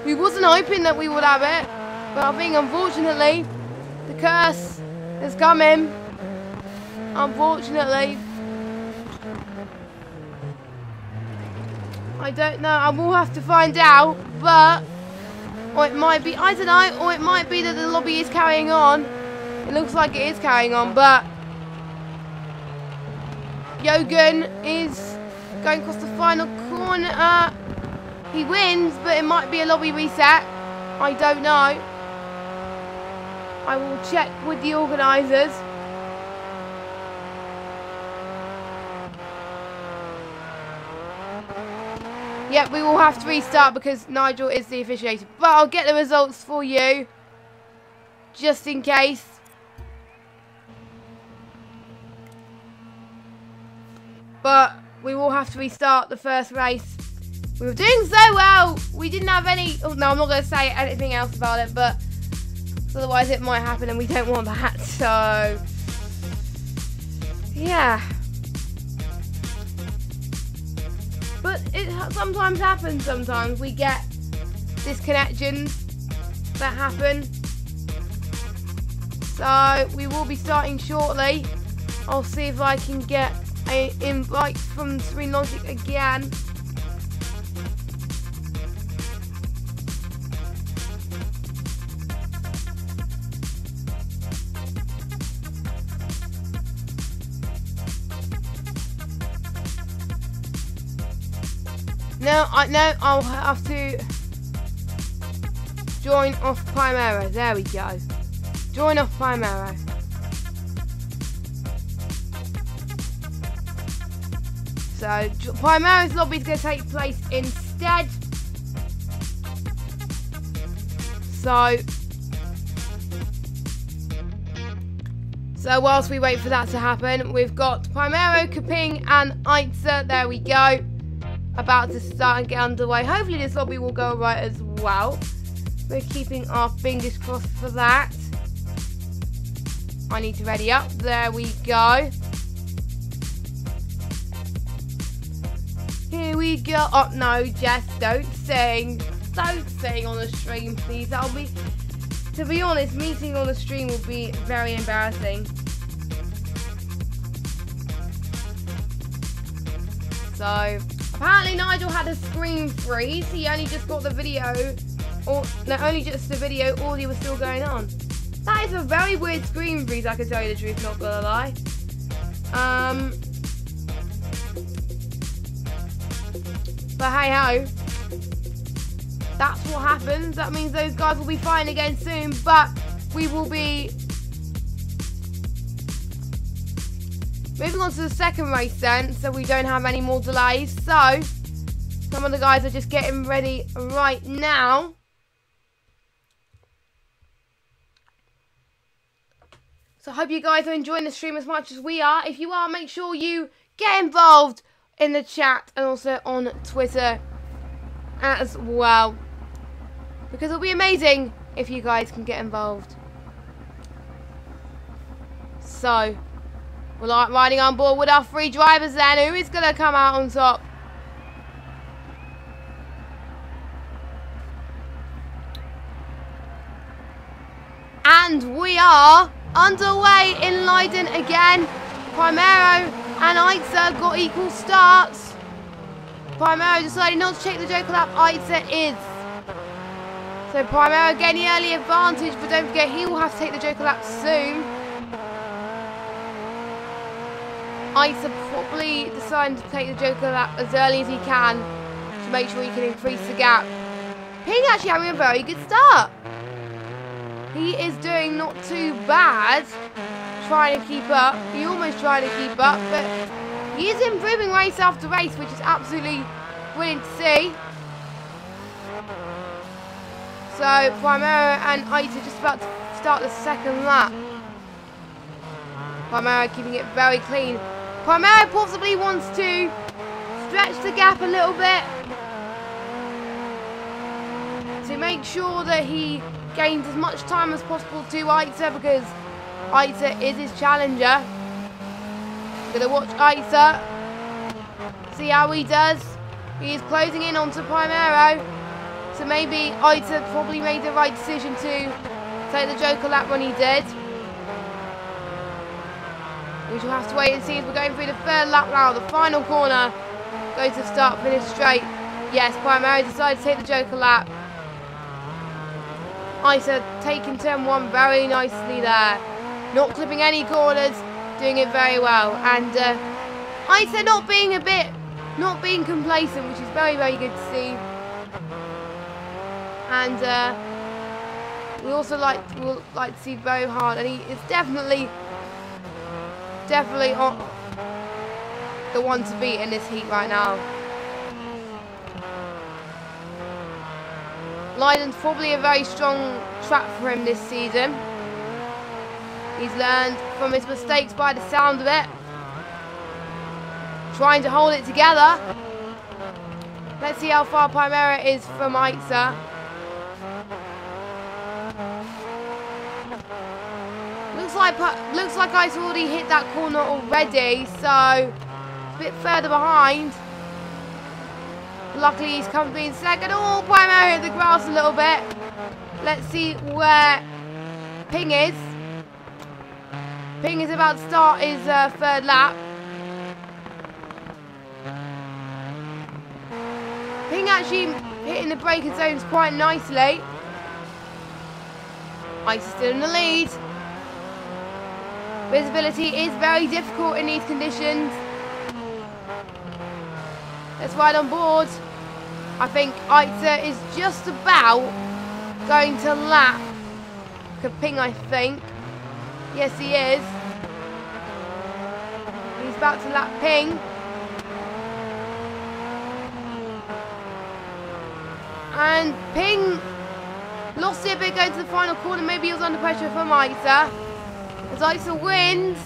We wasn't hoping that we would have it, but I think unfortunately the curse has come in. Unfortunately. I don't know. I will have to find out, but or it might be, I don't know, or it might be that the lobby is carrying on. It looks like it is carrying on, but Yogan is going across the final corner. He wins, but it might be a lobby reset. I don't know. I will check with the organisers. Yep, we will have to restart because Nigel is the officiator. But I'll get the results for you, just in case. But we will have to restart the first race. We were doing so well. We didn't have any... Oh, no, I'm not going to say anything else about it, but otherwise it might happen and we don't want that. So, yeah. But it sometimes happens. Sometimes we get disconnections that happen. So we will be starting shortly. I'll see if I can get an invite from Serene Logic again. No, I'll have to join off Primera. There we go. Join off Primera. So Primera's lobby is going to take place instead. So whilst we wait for that to happen, we've got Primero, Kaping and Aitza. There we go. About to start and get underway. Hopefully this lobby will go right as well. We're keeping our fingers crossed for that. I need to ready up. There we go. Here we go. Oh no, Jess, don't sing. Don't sing on the stream, please. That'll be, to be honest, me singing on the stream will be very embarrassing. So, apparently Nigel had a screen freeze. He only just got the video, or no, only just the video, audio was still going on. That is a very weird screen freeze, I can tell you the truth, not gonna lie. But hey ho, that's what happens. That means those guys will be fighting again soon, but we will be moving on to the second race then, so we don't have any more delays. So, some of the guys are just getting ready right now. So I hope you guys are enjoying the stream as much as we are. If you are, make sure you get involved in the chat and also on Twitter as well, because it'll be amazing if you guys can get involved. So, we're riding on board with our three drivers then. Who is going to come out on top? And we are underway in Lydden again. Primero and Aitza got equal starts. Primero decided not to check the Joker lap. Aitza is. So Primero getting the early advantage, but don't forget he will have to take the Joker lap soon. Aitza probably deciding to take the Joker lap as early as he can to make sure he can increase the gap. Ping actually having a very good start. He is doing not too bad, trying to keep up. He almost trying to keep up, but he is improving race after race, which is absolutely brilliant to see. So Primero and Aitza just about to start the second lap. Primero keeping it very clean. Primero possibly wants to stretch the gap a little bit to make sure that he gains as much time as possible to Aitza, because Aitza is his challenger. I'm going to watch Aitza, see how he does. He is closing in onto Primero, so maybe Aitza probably made the right decision to take the Joker lap when he did. We shall have to wait and see as we're going through the third lap now. The final corner goes to start, finish straight. Yes, Primero decided to take the Joker lap. Aitza taking turn one very nicely there. Not clipping any corners, doing it very well. And Aitza not being complacent, which is very, very good to see. And we also like to see very hard, and he is definitely on the one to beat in this heat right now. Lydden's probably a very strong track for him this season. He's learned from his mistakes by the sound of it. Trying to hold it together. Let's see how far Primero is from Aitza. Looks like Aitza already hit that corner already, so a bit further behind. Luckily he's coming in second. Oh, Primero hit the grass a little bit. Let's see where Ping is. Ping is about to start his third lap. Ping actually hitting the braking zones quite nicely. Aitza's still in the lead. Visibility is very difficult in these conditions. Let's ride on board. I think Aitza is just about going to lap Kaping, I think. Yes, he is. He's about to lap Ping. And Ping Lost it a bit going to the final corner. Maybe he was under pressure from Isa. As Isa wins.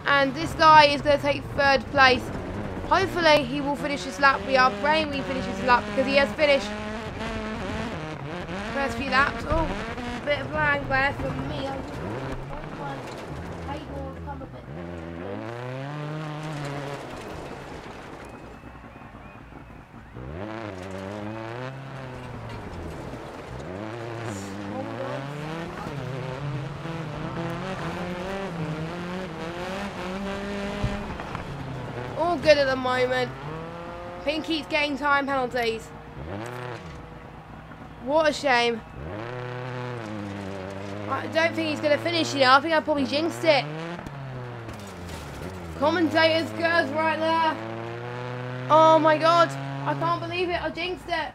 And this guy is going to take third place. Hopefully he will finish this lap. We are praying he finishes the lap because he has finished first few laps. Oh, a bit of lag there from me. All good at the moment. Pinky's getting time penalties. What a shame. I don't think he's going to finish, you know. I think I probably jinxed it. Commentator's curse right there. Oh my god. I can't believe it. I jinxed it.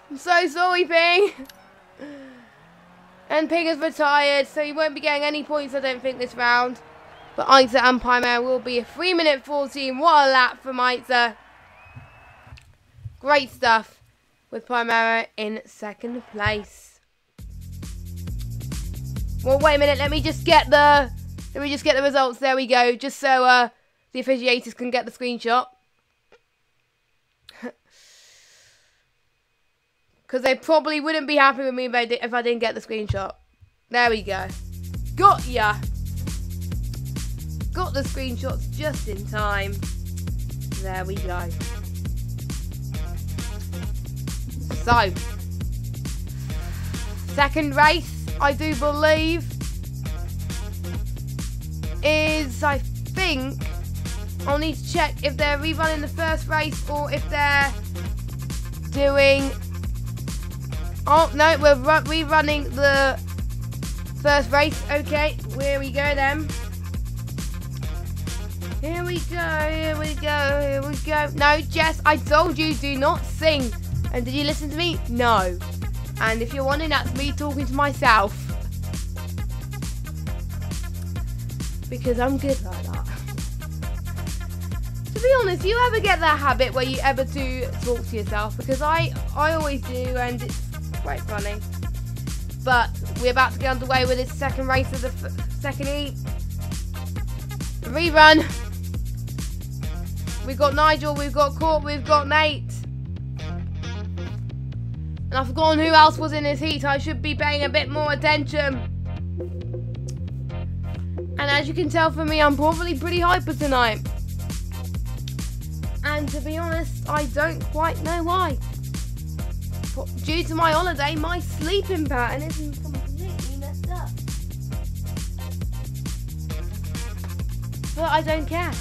I'm so sorry, Ping. And Ping has retired, so he won't be getting any points, I don't think, this round. But Isa and Primera will be a 3-minute 14. What a lap from Isa. Great stuff with Primera in second place. Well, wait a minute. Let me just get the results. There we go. Just so the officiators can get the screenshot. Because they probably wouldn't be happy with me if I didn't get the screenshot. There we go. Got ya. Got the screenshots just in time. There we go. So, second race, I do believe, is, I think, I'll need to check if they're rerunning the first race or if they're doing, oh no, we're rerunning the first race. Okay, here we go then. Here we go, here we go, here we go. No, Jess, I told you, do not sing. And did you listen to me? No. And if you're wondering, that's me talking to myself. Because I'm good like that. To be honest, you ever get that habit where you ever do talk to yourself? Because I always do, and it's quite funny. But we're about to get underway with this second race of the second heat. Rerun. We've got Nigel, we've got Court, we've got Nate. And I've forgotten who else was in this heat. I should be paying a bit more attention. And as you can tell from me, I'm probably pretty hyper tonight. And to be honest, I don't quite know why. Due to my holiday, my sleeping pattern isn't completely messed up. But I don't care.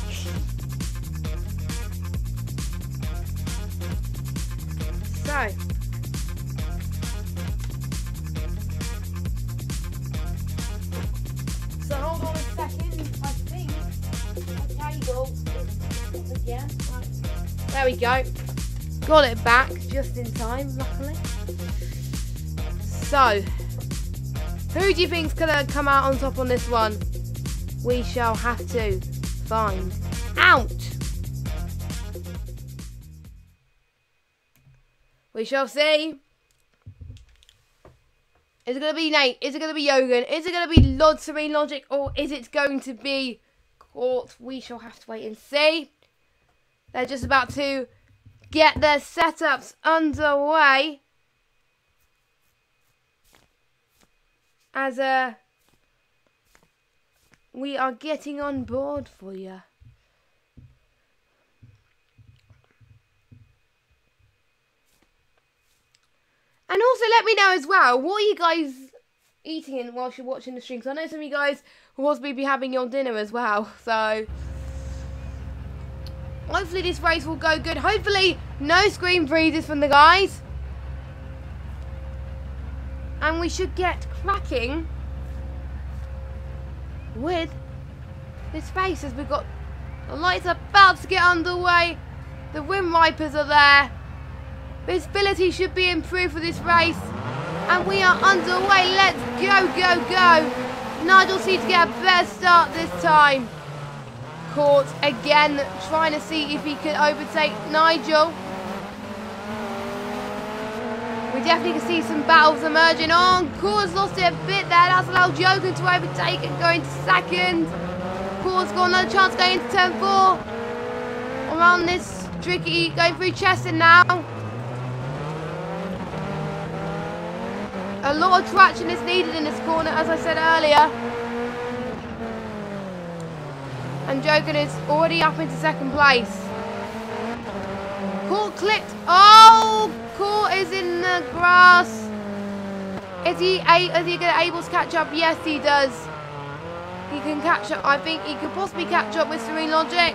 So hold on a second, I think the cable is again. Right. There we go. Got it back just in time, luckily. So, who do you think's gonna come out on top on this one? We shall have to find out. We shall see. Is it going to be Nate? Is it going to be Yogan? Is it going to be Serene Logic? Or is it going to be Court? We shall have to wait and see. They're just about to get their setups underway. As we are getting on board for you. And also let me know as well, what are you guys eating whilst you're watching the stream? Because I know some of you guys will possibly be having your dinner as well. So, hopefully this race will go good. Hopefully no screen freezes from the guys. And we should get cracking with this race as we've got the lights about to get underway. The rim wipers are there. Visibility should be improved for this race. And we are underway. Let's go, go, go. Nigel seems to get a better start this time. Court again trying to see if he can overtake Nigel. We definitely can see some battles emerging on. Core's lost it a bit there. That's allowed Jürgen to overtake and go into second. Core's got another chance going into turn 4. Around this tricky, going through Chesson now. A lot of traction is needed in this corner, as I said earlier. And Jürgen is already up into second place. Court clipped. Oh, Court is in the grass. Is he able to catch up? Yes, he does. He can catch up. I think he could possibly catch up with Serene Logic.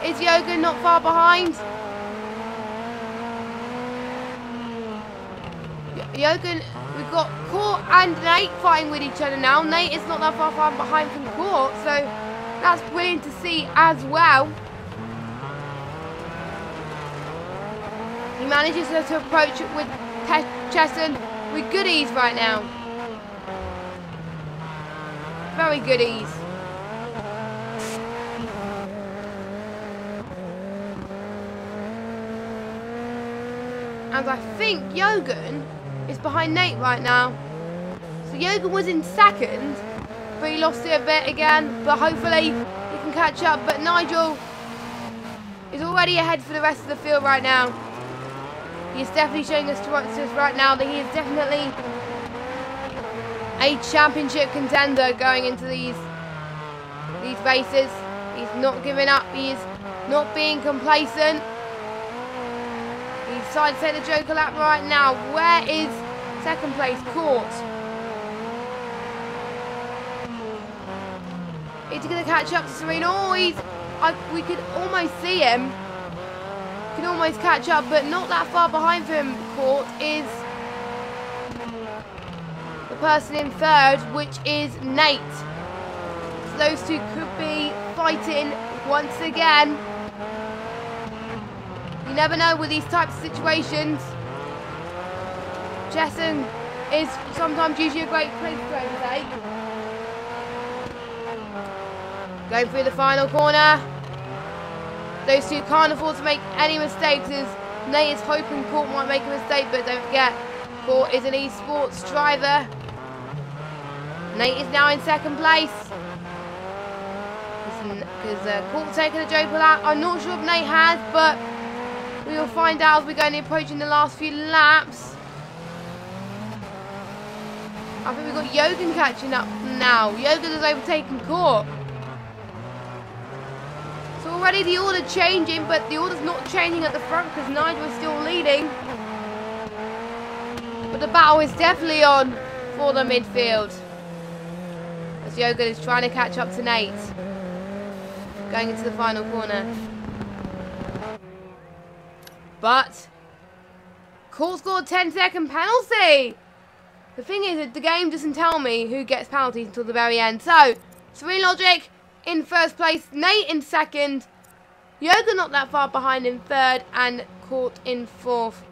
Is Jürgen not far behind? Jürgen, we've got Court and Nate fighting with each other now. Nate is not that far behind from Court, so that's brilliant to see as well. He manages to approach it with Chesson with good ease right now. Very good ease. And I think Jürgen is behind Nate right now. So Jürgen was in second, but he lost it a bit again. But hopefully he can catch up. But Nigel is already ahead for the rest of the field right now. He's definitely showing us to us right now that he is definitely a championship contender going into these races. He's not giving up. He is not being complacent. He decided to take the Joker lap right now. Where is second place? Court. Is he going to catch up to Serena? Oh, we could almost see him. Can almost catch up, but not that far behind him. Court is the person in third, which is Nate. So those two could be fighting once again. You never know with these types of situations. Chesson is sometimes usually a great place to overtake. Going through the final corner. Those two can't afford to make any mistakes, as Nate is hoping Court might make a mistake, but don't forget, Court is an esports driver. Nate is now in second place. Because Court's taking a Joker lap. I'm not sure if Nate has, but we will find out as we're going to approaching the last few laps. I think we've got Jürgen catching up now. Jürgen has overtaken Court. So already the order changing, but the order's not changing at the front because Nigel is still leading. But the battle is definitely on for the midfield. As Jürgen is trying to catch up to Nate. Going into the final corner. But Court scored a 10-second penalty. The thing is that the game doesn't tell me who gets penalties until the very end. So, Serene Logic in first place, Nate in second, Jürgen not that far behind in third, and Court in fourth.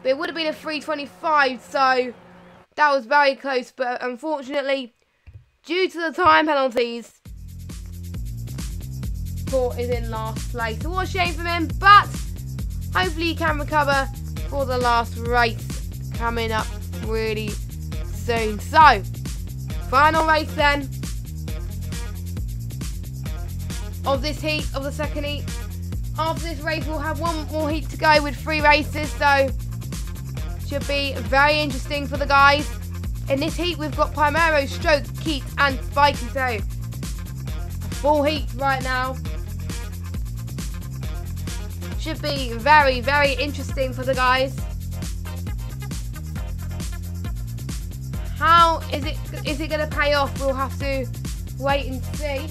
But it would have been a 3:25, so that was very close. But unfortunately, due to the time penalties, Court is in last place. So what a shame for him, but hopefully he can recover for the last race coming up really soon. So, final race then of this heat, of the second heat. After this race, we'll have one more heat to go with 3 races, so should be very interesting for the guys. In this heat, we've got Primero, Stroke, Keat, and Spikey, so a full heat right now. Should be very, very interesting for the guys. How is it going to pay off? We'll have to wait and see.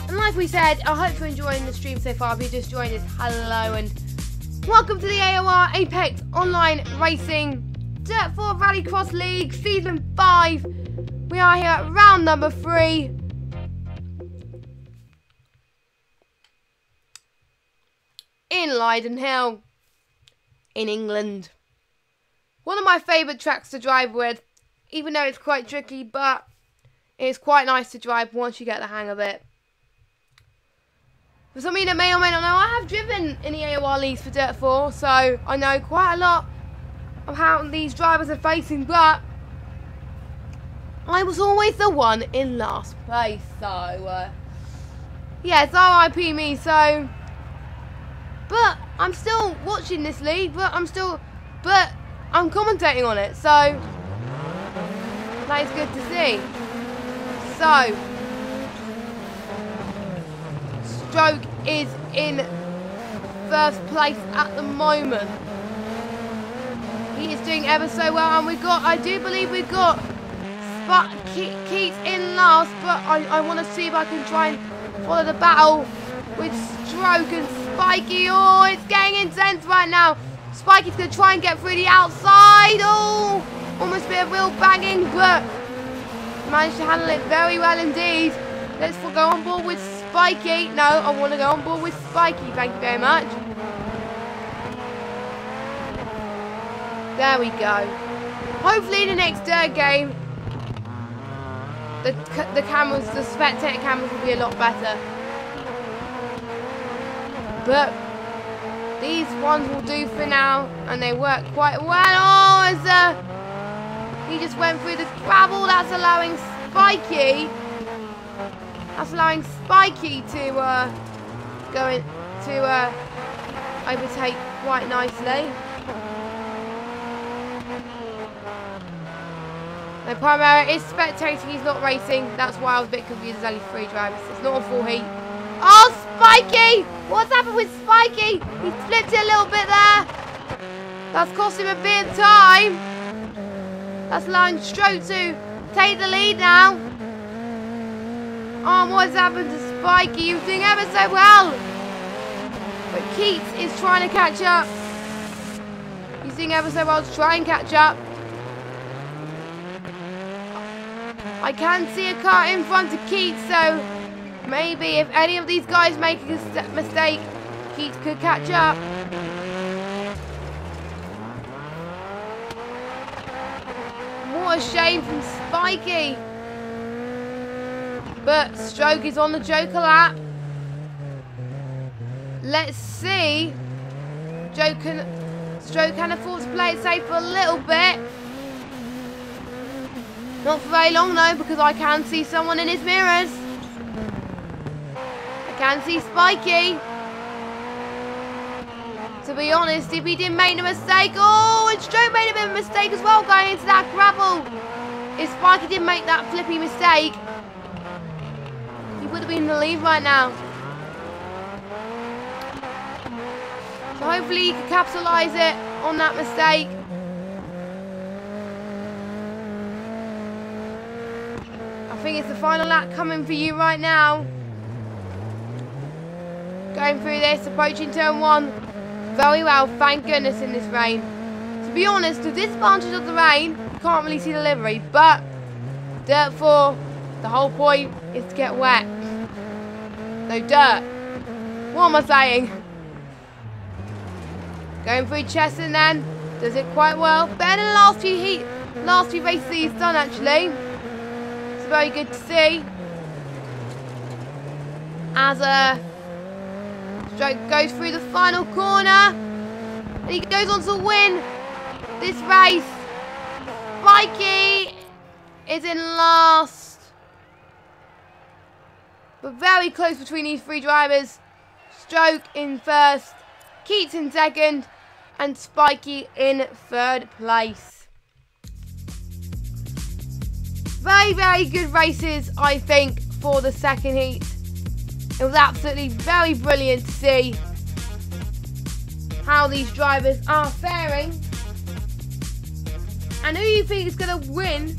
And like we said, I hope you're enjoying the stream so far. If you just joined us, hello and welcome to the AOR Apex Online Racing Dirt 4 Rallycross League Season 5. We are here at round number 3. In Lydden Hill. in England. One of my favourite tracks to drive with, even though it's quite tricky, but it's quite nice to drive once you get the hang of it. For some of you that may or may not know, I have driven in the AOR leagues for Dirt 4, so I know quite a lot of how these drivers are facing, but I was always the one in last place, so yeah, it's RIP me, so, but I'm still watching this league, but I'm commentating on it, so that is good to see. So, Stroke is in first place at the moment. He is doing ever so well, and I do believe we've got Keats in last, but I want to see if I can try and follow the battle with Stroke and Spiky. Oh, it's getting intense right now. Spiky's going to try and get through the outside. Oh, almost a bit of wheel banging, but managed to handle it very well indeed. Let's go on board with Spiky. No, I want to go on board with Spiky. Thank you very much. There we go. Hopefully the next dirt game, the cameras, the spectator cameras will be a lot better. But these ones will do for now, and they work quite well. Oh, he just went through the gravel. That's allowing Spiky. That's allowing Spiky to go in to overtake quite nicely. No, Primera is spectating, he's not racing. That's why I was a bit confused. There's only 3 drivers. It's not a full heat. Oh, Spiky! What's happened with Spiky? He flipped it a little bit there. That's cost him a bit of time. That's allowing Stroke to take the lead now. Oh, what's happened to Spiky? He was doing ever so well. But Keats is trying to catch up. He's doing ever so well to try and catch up. I can see a car in front of Keats, so maybe if any of these guys make a mistake, Keats could catch up. What a shame from Spiky. But Stroke is on the Joker lap. Let's see. Stroke can afford to play it safe for a little bit. Not for very long though, because I can see someone in his mirrors. I can see Spiky. To be honest, if he didn't make a mistake, oh, and Stroke made a bit of a mistake as well going into that gravel. If Spiky didn't make that flippy mistake, he would have been in the lead right now. So hopefully he can capitalise it on that mistake. I think it's the final lap coming for you right now. Going through this, approaching turn 1. Very well, thank goodness in this rain. To be honest, the disadvantage of the rain, you can't really see the livery, but Dirt 4, the whole point is to get wet. No dirt. What am I saying? Going through Chesson then, does it quite well. Better than the last few races he's done actually. It's very good to see. As Stroke goes through the final corner, and he goes on to win this race. Spiky is in last, but very close between these 3 drivers. Stroke in first, Keats in second, and Spiky in 3rd place. Very, very good races, I think, for the second heat. It was absolutely very brilliant to see how these drivers are faring. And who you think is going to win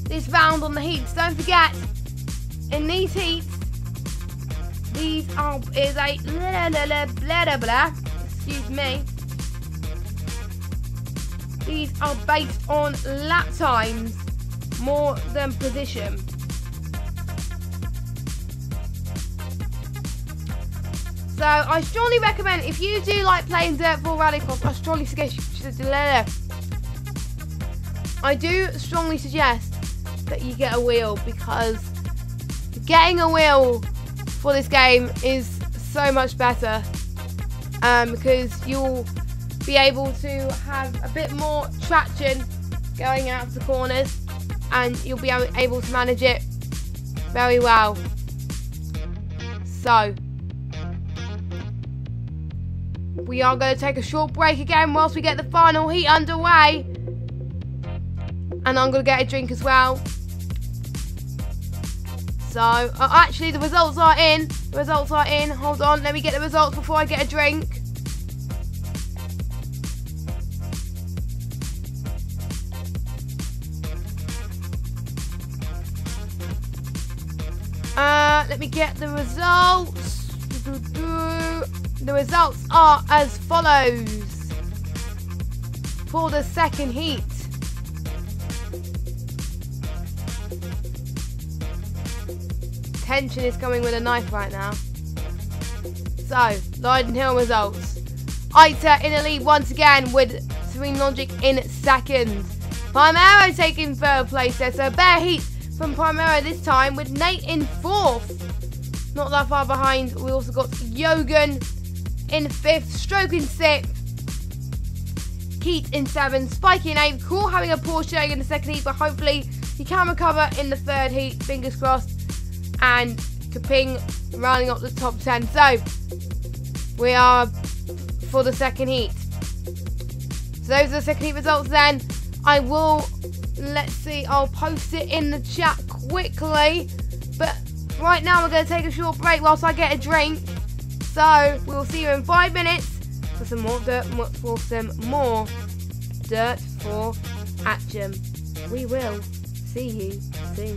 this round on the heats. Don't forget, in these heats, these is a excuse me. These are based on lap times more than position. So So I strongly recommend, if you do like playing Dirt 4 Rallycross, I strongly suggest I do strongly suggest that you get a wheel, because getting a wheel for this game is so much better, because you'll be able to have a bit more traction going out of the corners, and you'll be able to manage it very well. So we are going to take a short break again whilst we get the final heat underway, and I'm going to get a drink as well. So actually the results are in. Hold on, let me get the results before I get a drink. Let me get the results. The results are as follows. For the second heat, tension is coming with a knife right now. So, Lydden Hill results. Ita in the lead once again with Serene Logic in second. Primero taking third place there, so bare heat from Primero this time, with Nate in fourth. Not that far behind. We also got Yogan in fifth, Stroke in sixth, Keat in seventh, Spikey in eighth. Cool having a poor showing in the second heat, but hopefully he can recover in the third heat, fingers crossed. And Kaping rounding up the top 10. So we are for the second heat. So those are the second heat results then. I will, let's see, I'll post it in the chat quickly. But right now we're going to take a short break whilst I get a drink. So we'll see you in 5 minutes for some more Dirt 4 action. We will see you soon.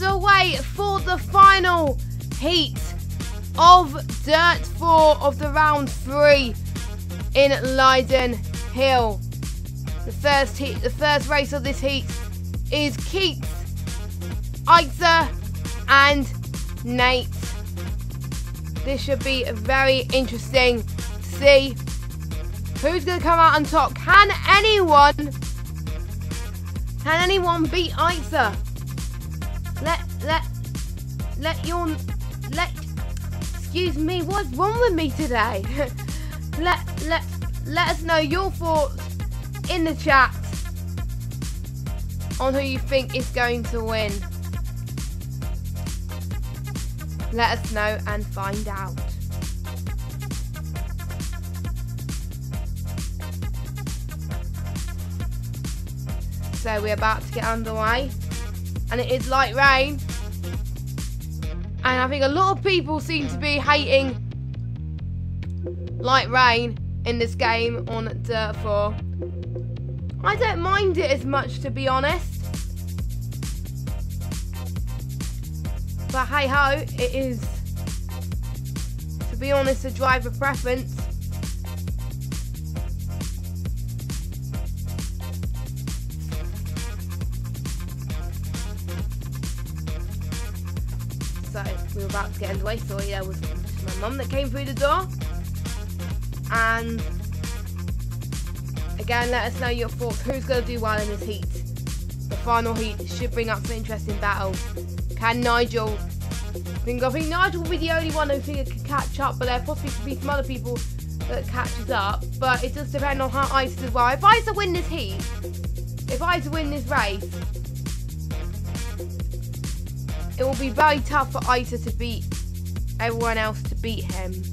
underway for the final heat of Dirt 4 of the round 3 in Lydden Hill. The first race of this heat is Keith, Isa and Nate. This should be very interesting to see who's going to come out on top. Can anyone beat Isa? Excuse me, what's wrong with me today? let us know your thoughts in the chat on who you think is going to win. Let us know and find out. So we're about to get underway, and it is light rain, and I think a lot of people seem to be hating light rain in this game on Dirt 4. I don't mind it as much, to be honest. But hey ho, it is, to be honest, a driver preference. So we were about to get underway. Sorry, there was my mum that came through the door. And again, let us know your thoughts. Who's going to do well in this heat? The final heat should bring up some interesting battles. Can Nigel? I think Nigel will be the only one who can catch up, but there possibly could be some other people that catches up. But it does depend on how Isa does well. If Isa win this heat, if Isa win this race, it will be very tough for Isa to beat everyone else to beat him.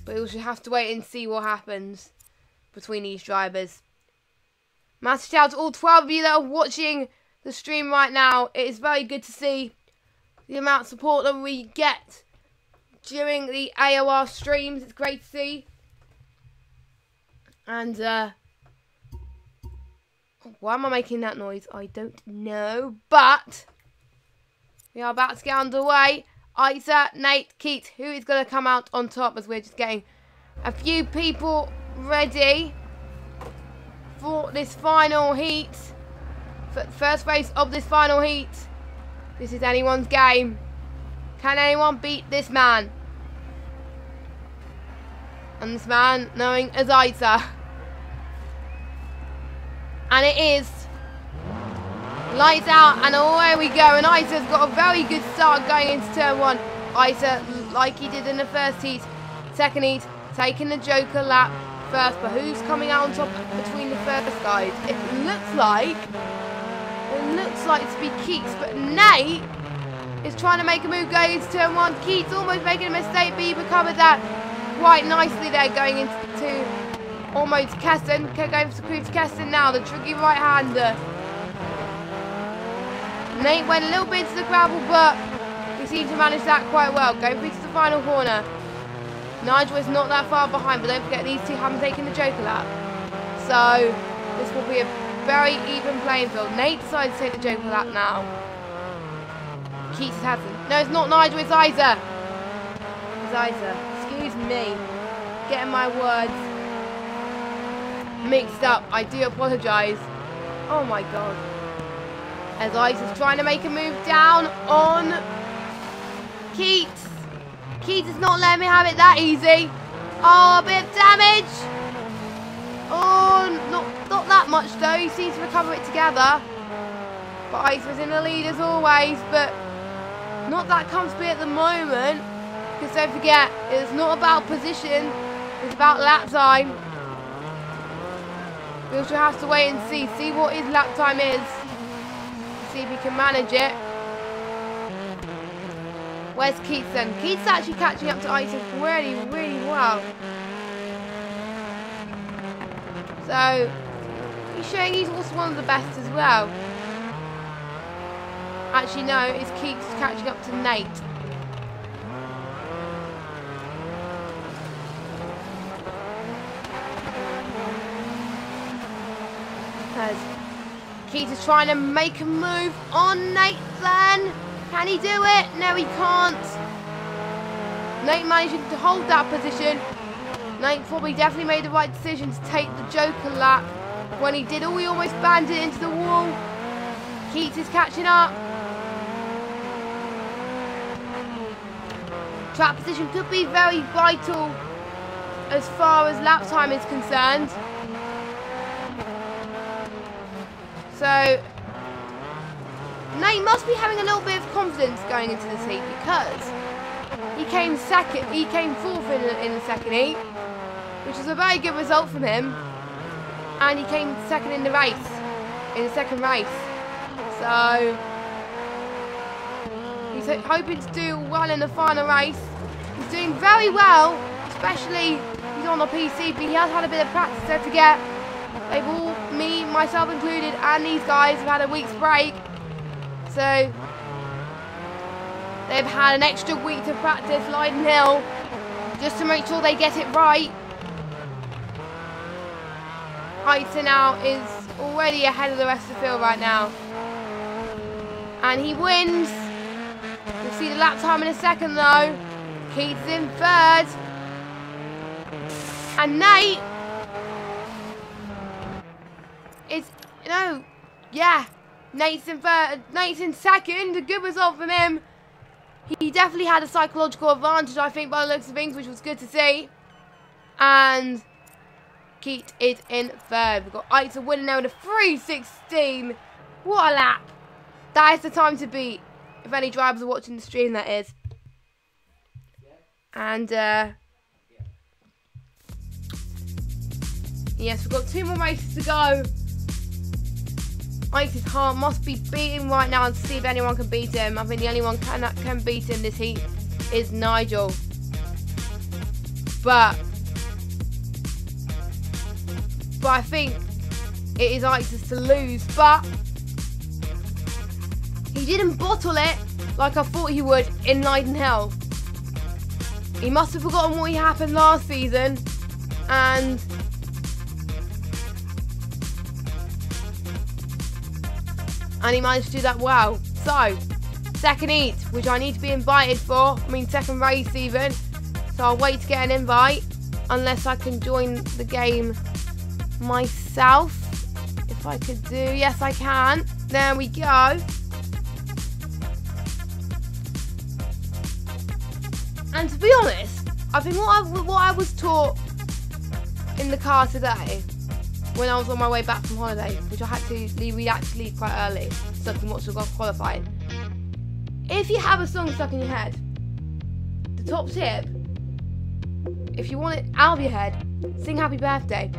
But we'll just have to wait and see what happens between these drivers. Massive shout out to all 12 of you that are watching the stream right now. It is very good to see the amount of support that we get during the AOR streams. It's great to see. And why am I making that noise? I don't know. But we are about to get underway. Isa, Nate, Keith, who is going to come out on top, as we're just getting a few people ready for this final heat. For the first race of this final heat. This is anyone's game. Can anyone beat this man? And this man knowing as Isa. And it is lights out, and away we go. And Isa's got a very good start going into turn 1. Isa, like he did in the first heat, second heat, taking the Joker lap first. But who's coming out on top between the first guys? It looks like to be Keats, but Nate is trying to make a move going into turn 1. Keats almost making a mistake, but he recovered that quite nicely there going into almost Keston. Going for Cruz Keston now, the tricky right-hander. Nate went a little bit to the gravel, but he seemed to manage that quite well. Going through to the final corner. Nigel is not that far behind, but don't forget these two haven't taken the Joker lap. So this will be a very even playing field. Nate decides to take the Joker lap now. Keats hasn't. No, it's not Nigel, it's Isa. It's Isa. Excuse me. Getting my words mixed up. I do apologise. Oh my god. As Isa's trying to make a move down on Keats. Keats is not letting me have it that easy. Oh, a bit of damage. Oh, not that much though. He seems to recover it together. But Isa's in the lead as always, but not that comfortably at the moment. Because don't forget, it's not about position, it's about lap time. We also have to wait and see what his lap time is. See if he can manage it. Where's Keith then? Keith's actually catching up to Isa really, really well. So, he's showing he's also one of the best as well. Actually, no, it's Keith's catching up to Nate. As Keith is trying to make a move on Nate then. Can he do it? No, he can't. Nate managing to hold that position. Nate probably definitely made the right decision to take the Joker lap. When he did, he almost banged it into the wall. Keats is catching up. Track position could be very vital as far as lap time is concerned. So Nate must be having a little bit of confidence going into this heat because he came second. He came fourth in the second heat, which is a very good result from him, and he came second in the race, in the second race. So he's hoping to do well in the final race. He's doing very well, especially he's on the PC, but he has had a bit of practice. Don't forget, they've all, me, myself included, and these guys have had a week's break. So they've had an extra week to practice Lydden Hill just to make sure they get it right. Heitzer now is already ahead of the rest of the field right now. And he wins. We'll see the lap time in a second though. Keats in third. And Nate is, Nate's in third. Nate's in second. A good result from him. He definitely had a psychological advantage, I think, by the looks of things, which was good to see. And Keat is in third. We've got Heitzer winning now with a 3:16. What a lap. That is the time to beat. If any drivers are watching the stream, that is. And, yes, we've got 2 more races to go. Heitzer's heart must be beating right now to see if anyone can beat him. I think the only one that can beat him this heat is Nigel. But I think it is Heitzer's to lose. But he didn't bottle it like I thought he would in Lydden Hill. He must have forgotten what happened last season, and he managed to do that well. So, second heat, which I need to be invited for. I mean, second race even. So I'll wait to get an invite, unless I can join the game myself. If I could do, yes I can. There we go. And to be honest, I think what I was taught in the car today, when I was on my way back from holiday, which I had to leave, we had to leave quite early, so I can watch the golf qualifying. If you have a song stuck in your head, the top tip, if you want it out of your head, sing Happy Birthday.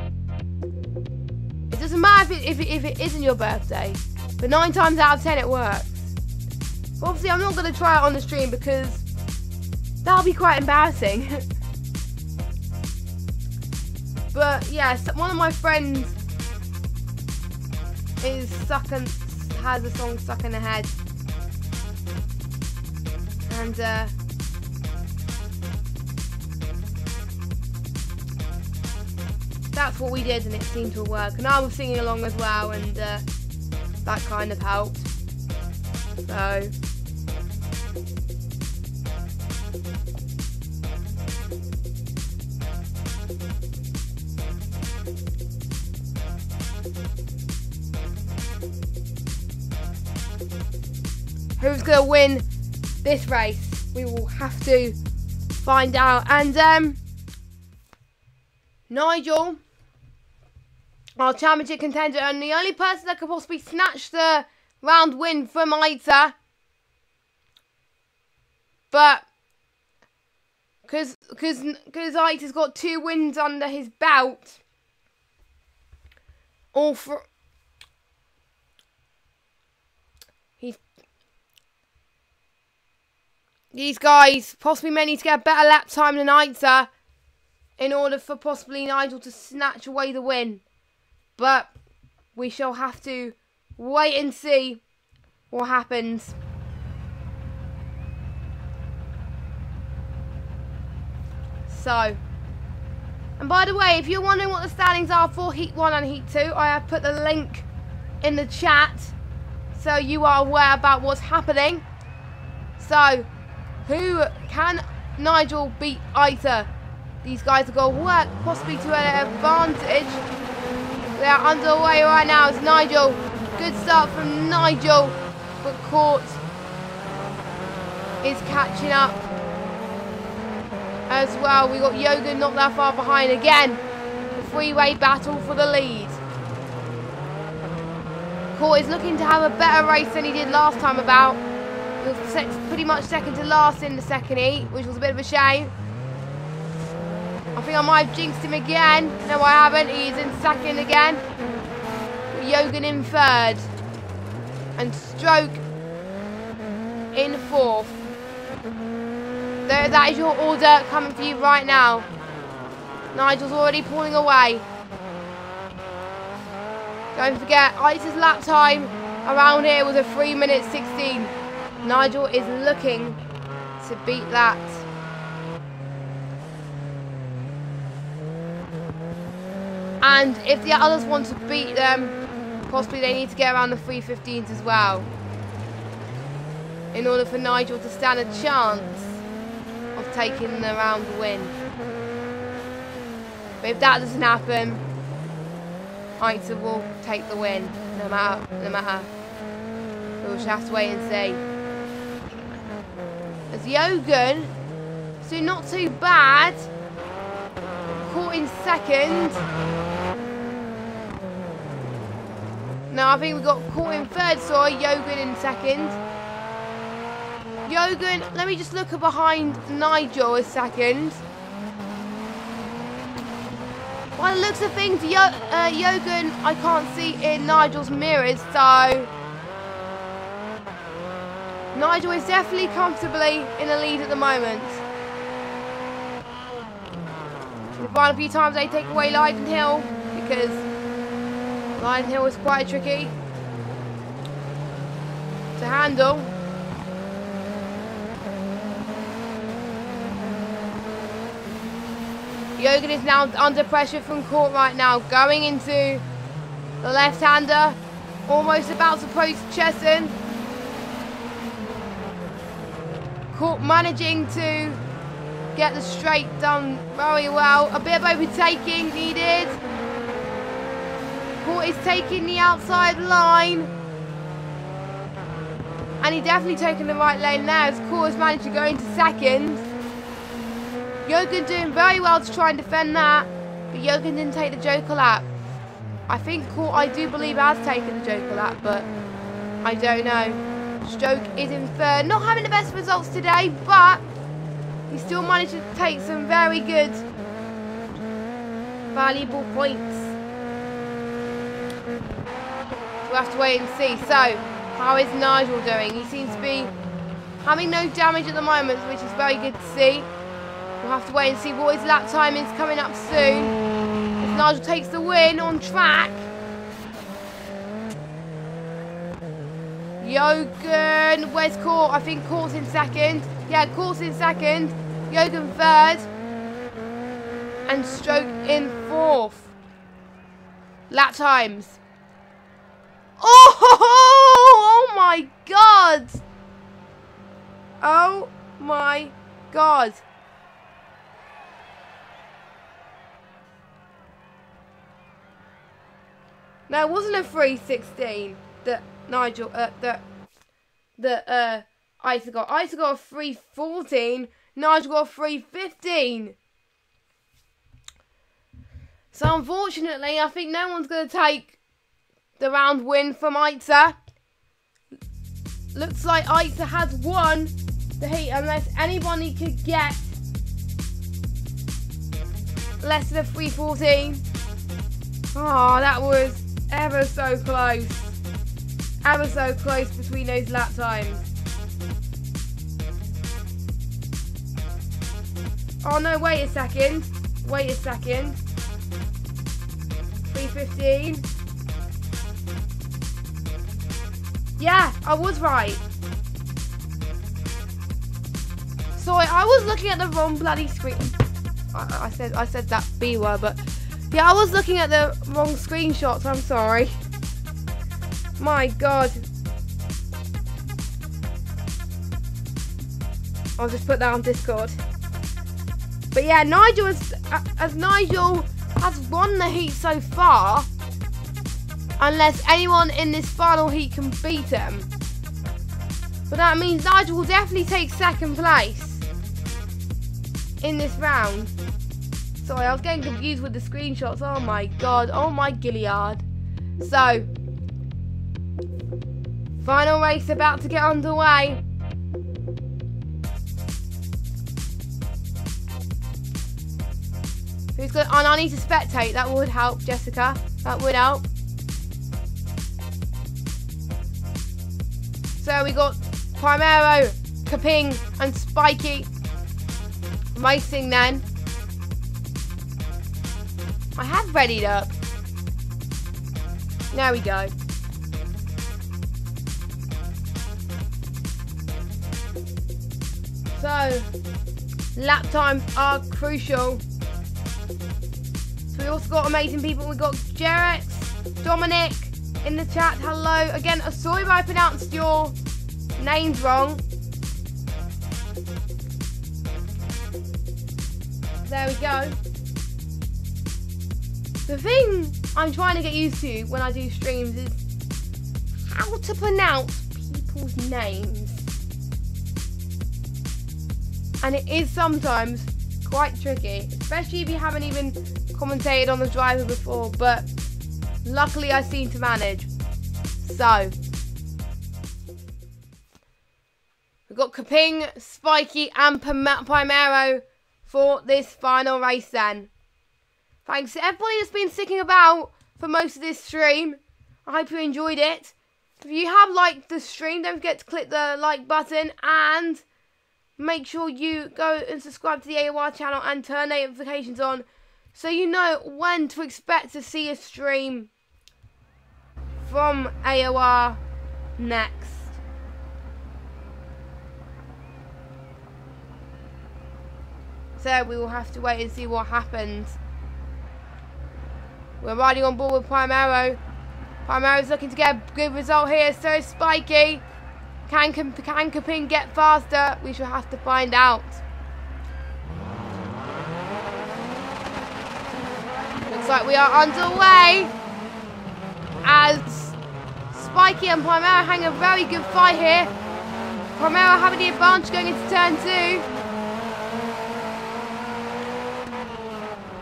It doesn't matter if it isn't your birthday, but 9 times out of 10 it works. But obviously I'm not going to try it on the stream because that'll be quite embarrassing. But yeah, one of my friends has a song stuck in her head, and that's what we did, and it seemed to work. And I was singing along as well, and that kind of helped. So who's going to win this race? We will have to find out. And Nigel, our championship contender, and the only person that could possibly snatch the round win from Heitzer. But because Heitzer's got 2 wins under his belt, all for these guys possibly may need to get a better lap time than Heitzer in order for possibly Nigel to snatch away the win. But we shall have to wait and see what happens. So, and by the way, if you're wondering what the standings are for Heat 1 and Heat 2, I have put the link in the chat. so you are aware about what's happening. So, who can Nigel beat Isa? These guys have got to work possibly to an advantage. They are underway right now. It's Nigel. Good start from Nigel, but Court is catching up as well. We got Jürgen not that far behind again. The three-way battle for the lead. Court is looking to have a better race than he did last time about. He was pretty much second to last in the second heat, which was a bit of a shame. I think I might have jinxed him again. No, I haven't. He's in second again. Jürgen in third. And Stroke in fourth. There, that is your order coming for you right now. Nigel's already pulling away. Don't forget, Isa's lap time around here was a 3 minute 16. Nigel is looking to beat that. And if the others want to beat them, possibly they need to get around the 3:15s as well, in order for Nigel to stand a chance of taking the round win. But if that doesn't happen, Isa will take the win, no matter. We'll just have to wait and see. As Jürgen, so not too bad, caught in second. No, I think we got caught in third, sorry, Jürgen in second. Jürgen, let me just look behind Nigel a second. By the looks of things, Jürgen, I can't see in Nigel's mirrors, so Nigel is definitely comfortably in the lead at the moment. We've won a few times they take away Lydden Hill, because Lydden Hill is quite tricky to handle. Jürgen is now under pressure from Court right now, going into the left-hander, almost about to approach Chesson. Court managing to get the straight done very well. A bit of overtaking needed. Court is taking the outside line. And he's definitely taking the right lane now as Court has managed to go into second. Jürgen doing very well to try and defend that, but Jürgen didn't take the Joker lap. I think Court, I do believe, has taken the Joker lap, but I don't know. Stroke is in third, not having the best results today, but he still managed to take some very good, valuable points. We'll have to wait and see. So, how is Nigel doing? He seems to be having no damage at the moment, which is very good to see. We'll have to wait and see what his lap time is coming up soon. If Nigel takes the win on track. Jürgen, where's Court? I think Court's in second. Yeah, Court's in second. Jürgen third. And Stroke in fourth. Lap times. Oh my God. Oh my God. No, it wasn't a 3:16 that Nigel, that Isa got. Isa got a 3:14. Nigel got a 3:15. So unfortunately, I think no one's going to take the round win from Isa. Looks like Isa has won the heat unless anybody could get less than a 3:14. Oh, that was ever so close. Ever so close between those lap times. Oh no, wait a second. Wait a second. 3:15. Yeah, I was right. Sorry, I was looking at the wrong bloody screen. I said that B word, but yeah, I was looking at the wrong screenshots. I'm sorry. My God. I'll just put that on Discord. But yeah, Nigel has won the heat so far, unless anyone in this final heat can beat him. But that means Nigel will definitely take second place in this round. Sorry, I was getting confused with the screenshots. Oh my god, oh my Gilliard. So, final race about to get underway. Who's going? Oh, I need to spectate. That would help, Jessica. That would help. So we got Primero, Kaping, and Spiky racing then. I have readied up. There we go. So, lap times are crucial. So we also got amazing people. We got Jerex, Dominic in the chat. Hello. Again, sorry if I pronounced your names wrong. There we go. The thing I'm trying to get used to when I do streams is how to pronounce people's names. And it is sometimes quite tricky, especially if you haven't even commentated on the driver before, but luckily I seem to manage. So, we've got Kaping, Spiky and Primero for this final race then. Thanks to everybody that's been sticking about for most of this stream. I hope you enjoyed it. If you have liked the stream, don't forget to click the like button and make sure you go and subscribe to the AOR channel and turn notifications on so you know when to expect to see a stream from AOR next. So we will have to wait and see what happens. We're riding on board with Primero. Primero's looking to get a good result here. So is Spiky. Can Kaping get faster? We shall have to find out. Looks like we are underway as Spiky and Primero hang a very good fight here. Primero having the advantage going into turn 2.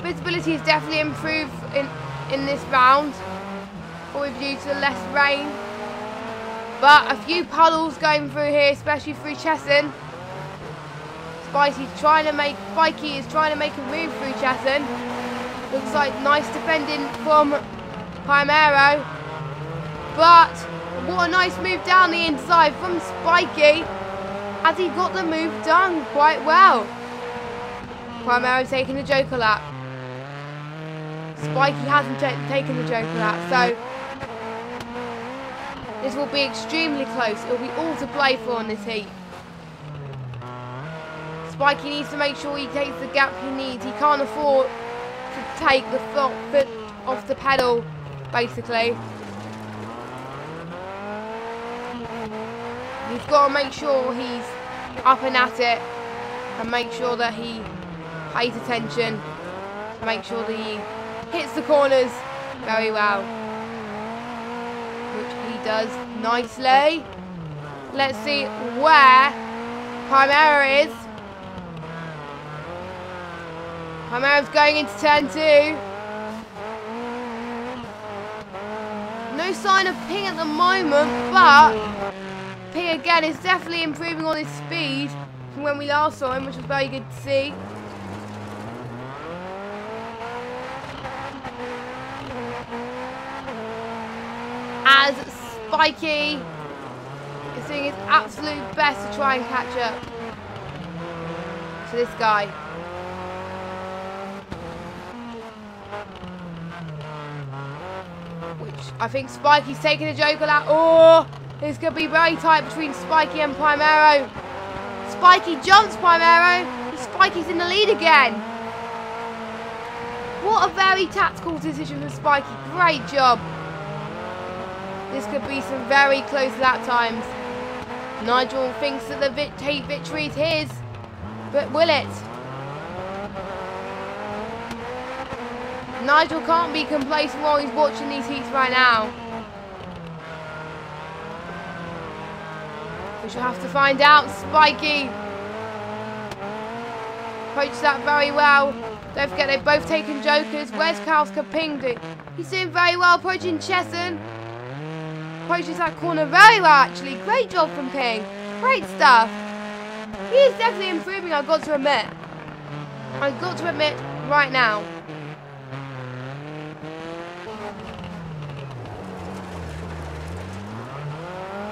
Visibility has definitely improved in this round, probably due to less rain. But a few puddles going through here, especially through Chesson. Spiky is trying to make a move through Chesson. Looks like nice defending from Primero. But what a nice move down the inside from Spiky, as he got the move done quite well. Primero taking the Joker lap. Spiky hasn't taken the Joker lap, so this will be extremely close. It will be all to play for in this heat. Spiky needs to make sure he takes the gap he needs. He can't afford to take the foot off the pedal, basically. He's got to make sure he's up and at it and make sure that he pays attention, make sure that he hits the corners very well, which he does nicely. Let's see where Primero is. Primero's going into turn 2. No sign of Ping at the moment, but Ping again is definitely improving on his speed from when we last saw him, which was very good to see. As Spiky is doing his absolute best to try and catch up to this guy. Which I think Spiky's taking a Joker lap. Oh, it's going to be very tight between Spiky and Primero. Spiky jumps Primero, and Spiky's in the lead again. What a very tactical decision from Spiky. Great job. This could be some very close lap times. Nigel thinks that the victory is his. But will it? Nigel can't be complacent while he's watching these heats right now. We shall have to find out. Spiky approaches that very well. Don't forget they've both taken jokers. Where's Carl's Kaping do? He's doing very well approaching Chesson. Approaches that corner very well actually. Great job from Ping. Great stuff. He is definitely improving, I've got to admit. I've got to admit right now.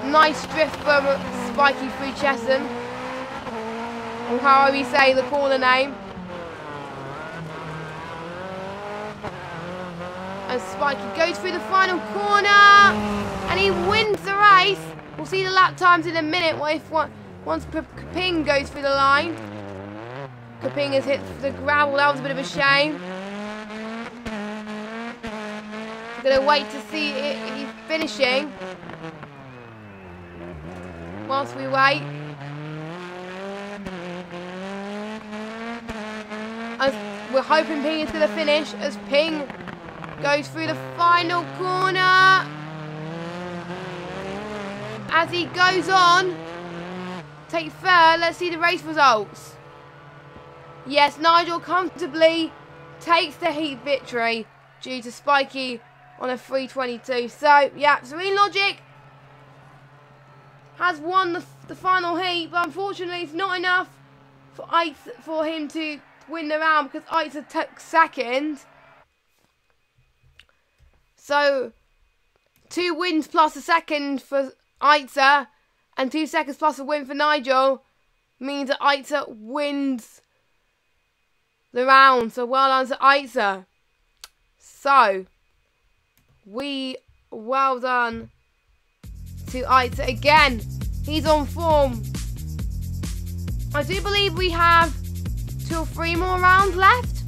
Nice drift from Spiky through Chesson. Or however you say the corner name. And Spiky goes through the final corner. And he wins the race. We'll see the lap times in a minute. Once Kaping goes through the line. Kaping has hit the gravel. That was a bit of a shame. We're going to wait to see it. He's finishing. Whilst we wait. As we're hoping Ping is going to finish. As Ping goes through the final corner. As he goes on. Take third. Let's see the race results. Yes, Nigel comfortably takes the heat victory due to Spiky on a 3:22. So, yeah, Serene Logic has won the final heat, but unfortunately it's not enough for him to win the round because Eitzer took second. So, 2 wins plus a second for Eitzer and 2 seconds plus a win for Nigel means that Eitzer wins the round. So well done to Eitzer. So, well done to Eitzer again. He's on form. I do believe we have 2 or 3 more rounds left.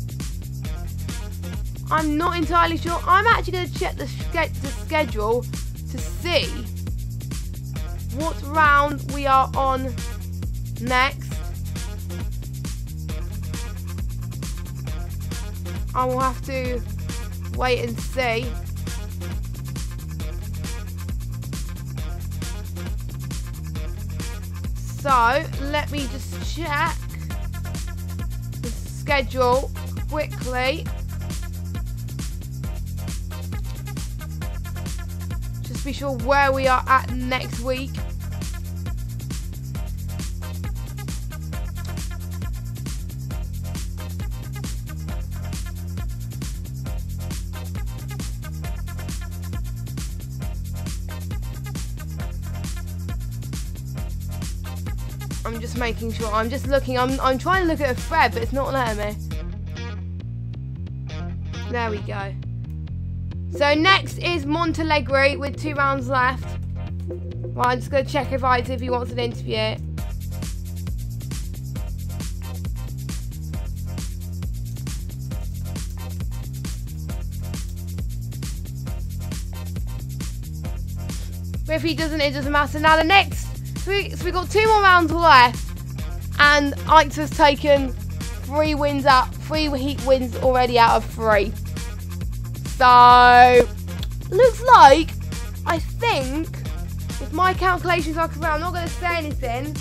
I'm not entirely sure. I'm actually going to check the schedule to see what round we are on next. I will have to wait and see. So, let me just check the schedule quickly. Just be sure where we are at next week. I'm just making sure. I'm just looking. I'm trying to look at a thread, but it's not letting me. There we go. So next is Montalegre with 2 rounds left. Well, I'm just going to check if he wants an interview. But if he doesn't, it doesn't matter. Now the next. So we've got 2 more rounds left, and Eitzer's taken 3 wins out, 3 heat wins already out of 3. So looks like, I think, if my calculations are correct, I'm not going to say anything.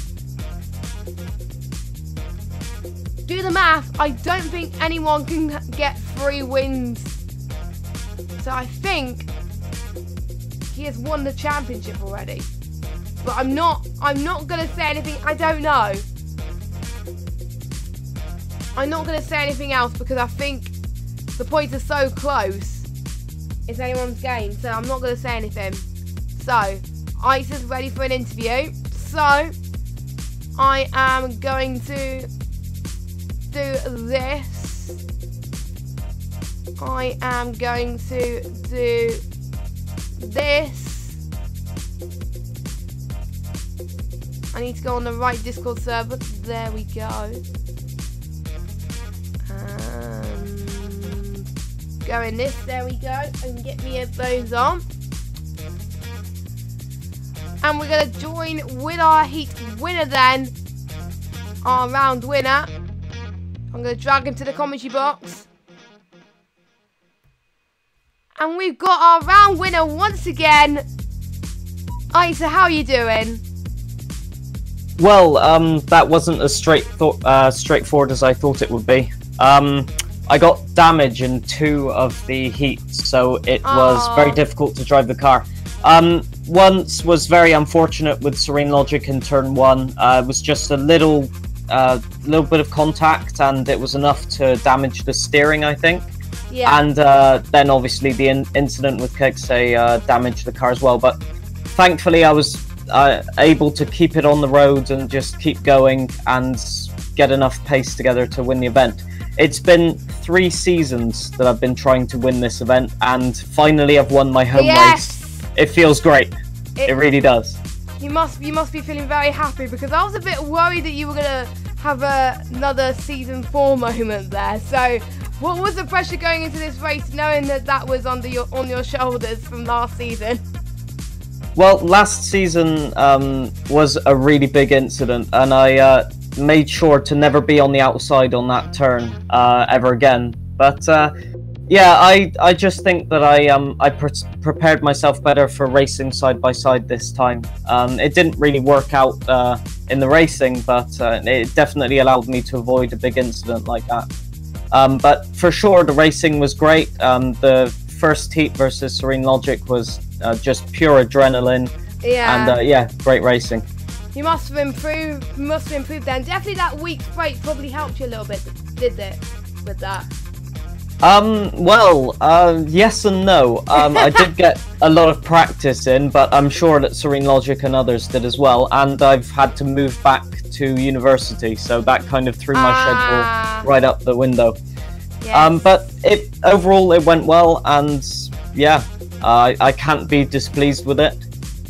Do the math. I don't think anyone can get 3 wins. So I think he has won the championship already. But I'm not going to say anything. I don't know. I'm not going to say anything else because I think the points are so close. It's anyone's game. So I'm not going to say anything. So, Ice is ready for an interview. So, I am going to do this. I am going to do this. I need to go on the right Discord server. There we go. Go in this. There we go. And get me those on. And we're going to join with our heat winner then. our round winner. I'm going to drag him to the commentary box. And we've got our round winner once again. Isa, how are you doing? Well, that wasn't as straightforward as I thought it would be. I got damage in 2 of the heats, so it was very difficult to drive the car. Once was very unfortunate with Serene Logic in turn 1. It was just a little bit of contact, and it was enough to damage the steering, I think. Yeah. And then obviously the incident with Kegsay damaged the car as well. But thankfully, I was able to keep it on the road and just keep going and get enough pace together to win the event. It's been 3 seasons that I've been trying to win this event, and finally I've won my home race. It feels great. It really does. You must be feeling very happy, because I was a bit worried that you were gonna have another season 4 moment there. So, what was the pressure going into this race, knowing that was on your shoulders from last season? Well, last season was a really big incident, and I made sure to never be on the outside on that turn ever again. But yeah, I just think that I prepared myself better for racing side by side this time. It didn't really work out in the racing, but it definitely allowed me to avoid a big incident like that. But for sure, the racing was great. The first heat versus Serene Logic was just pure adrenaline. Yeah. And yeah, great racing. You must have improved. Then definitely that week's break probably helped you a little bit, did it? With that. Well, yes and no. I did get a lot of practice in, but I'm sure that Serene Logic and others did as well. And I've had to move back to university, so that kind of threw my schedule right up the window. Yes. But overall it went well, and yeah, I can't be displeased with it.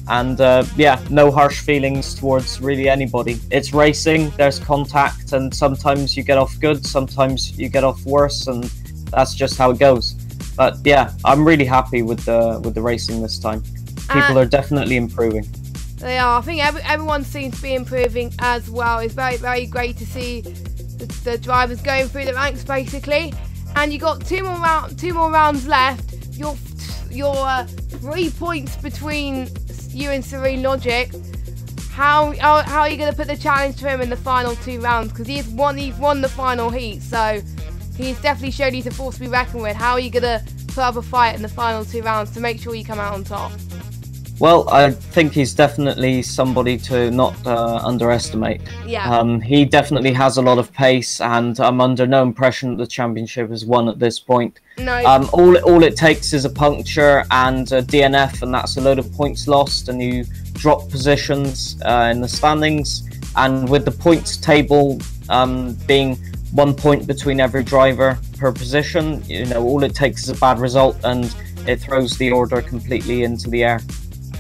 And yeah, no harsh feelings towards really anybody. It's racing, there's contact, and sometimes you get off good, sometimes you get off worse, and that's just how it goes. But yeah, I'm really happy with the racing this time. People are definitely improving. They are. I think everyone seems to be improving as well. It's very, very great to see the drivers going through the ranks basically. And you got two more rounds left. You're 3 points between you and Serene Logic. How are you going to put the challenge to him in the final 2 rounds? Because he's won the final heat, so he's definitely shown he's a force to be reckoned with. How are you going to put up a fight in the final 2 rounds to make sure you come out on top? Well, I think he's definitely somebody to not underestimate. Yeah. He definitely has a lot of pace, and I'm under no impression that the championship is won at this point. No. All it takes is a puncture and a DNF, and that's a load of points lost, and you drop positions in the standings. And with the points table being 1 point between every driver per position, you know, all it takes is a bad result, and it throws the order completely into the air.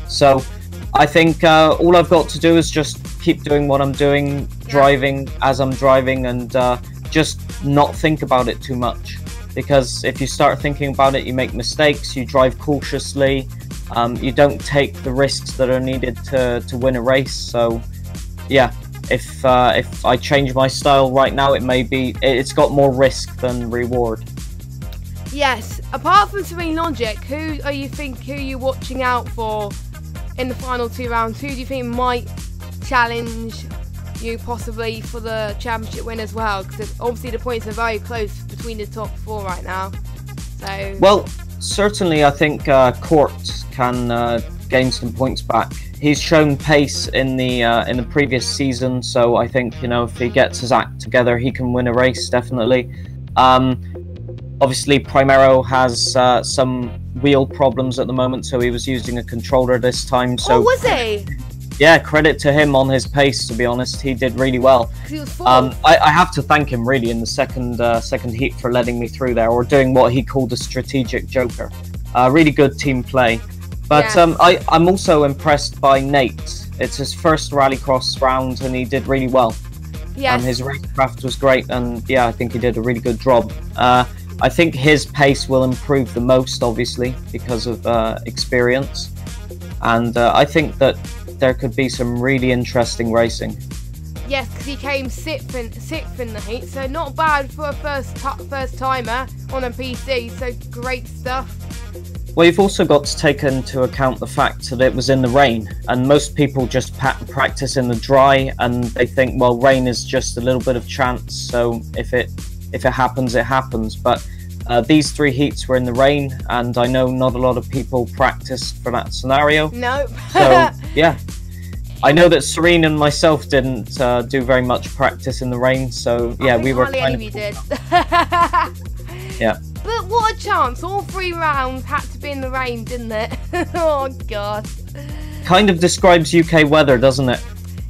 So I think all I've got to do is just keep doing what I'm doing, driving as I'm driving, and just not think about it too much. Because if you start thinking about it, you make mistakes, you drive cautiously, you don't take the risks that are needed to win a race. So yeah, if I change my style right now, it's got more risk than reward. Yes. Apart from Serene Logic, who are you watching out for in the final 2 rounds? Who do you think might challenge you possibly for the championship win as well? Because obviously the points are very close between the top 4 right now. So well, certainly I think Court can gain some points back. He's shown pace in the previous season, so I think, you know, if he gets his act together, he can win a race definitely. Obviously, Primero has some wheel problems at the moment, so he was using a controller this time. So, oh, was he? Yeah, credit to him on his pace, to be honest. He did really well. He was fourth. I have to thank him, really, in the second heat for letting me through there, or doing what he called a strategic joker. Really good team play. But yes. I'm also impressed by Nate. It's his first Rallycross round, and he did really well. Yes. His racecraft was great, and yeah, I think he did a really good job. I think his pace will improve the most, obviously, because of experience. And I think that there could be some really interesting racing. Yes, because he came sixth in the heat, so not bad for a first timer on a PC. So great stuff. Well, you've also got to take into account the fact that it was in the rain, and most people just practice in the dry, and they think, well, rain is just a little bit of chance, so if it happens, it happens. But these 3 heats were in the rain, and I know not a lot of people practice for that scenario. No. So yeah, I know that Serene and myself didn't do very much practice in the rain, so yeah, we were kind of... did. Yeah. But what a chance. All 3 rounds had to be in the rain, didn't it? Oh, God. Kind of describes UK weather, doesn't it?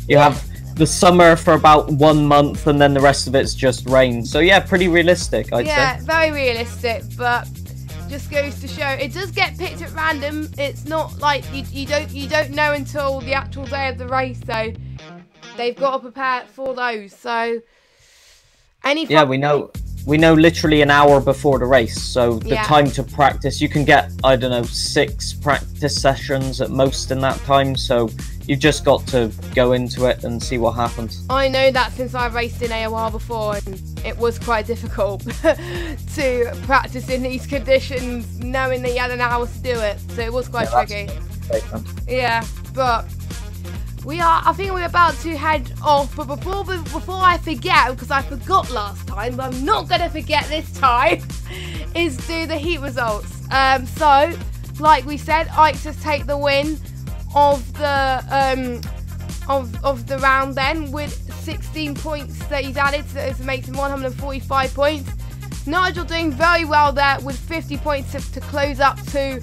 You have the summer for about 1 month, and then the rest of it's just rain. So, yeah, pretty realistic, I'd say. Yeah, very realistic, but just goes to show it does get picked at random. It's not like you don't know until the actual day of the race, so they've got to prepare for those. So, yeah, we know literally an hour before the race, so the time to practice, you can get, I don't know, 6 practice sessions at most in that time, so you've just got to go into it and see what happens. I know that since I raced in AOR before, and it was quite difficult to practice in these conditions, knowing that you had an hour to do it, so it was quite tricky. Yeah, but... I think we're about to head off, but before I forget, because I forgot last time, but I'm not going to forget this time, is do the heat results. So, like we said, Ike's has take the win of the round then with 16 points that he's added, so it makes him 145 points. Nigel doing very well there with 50 points to close up to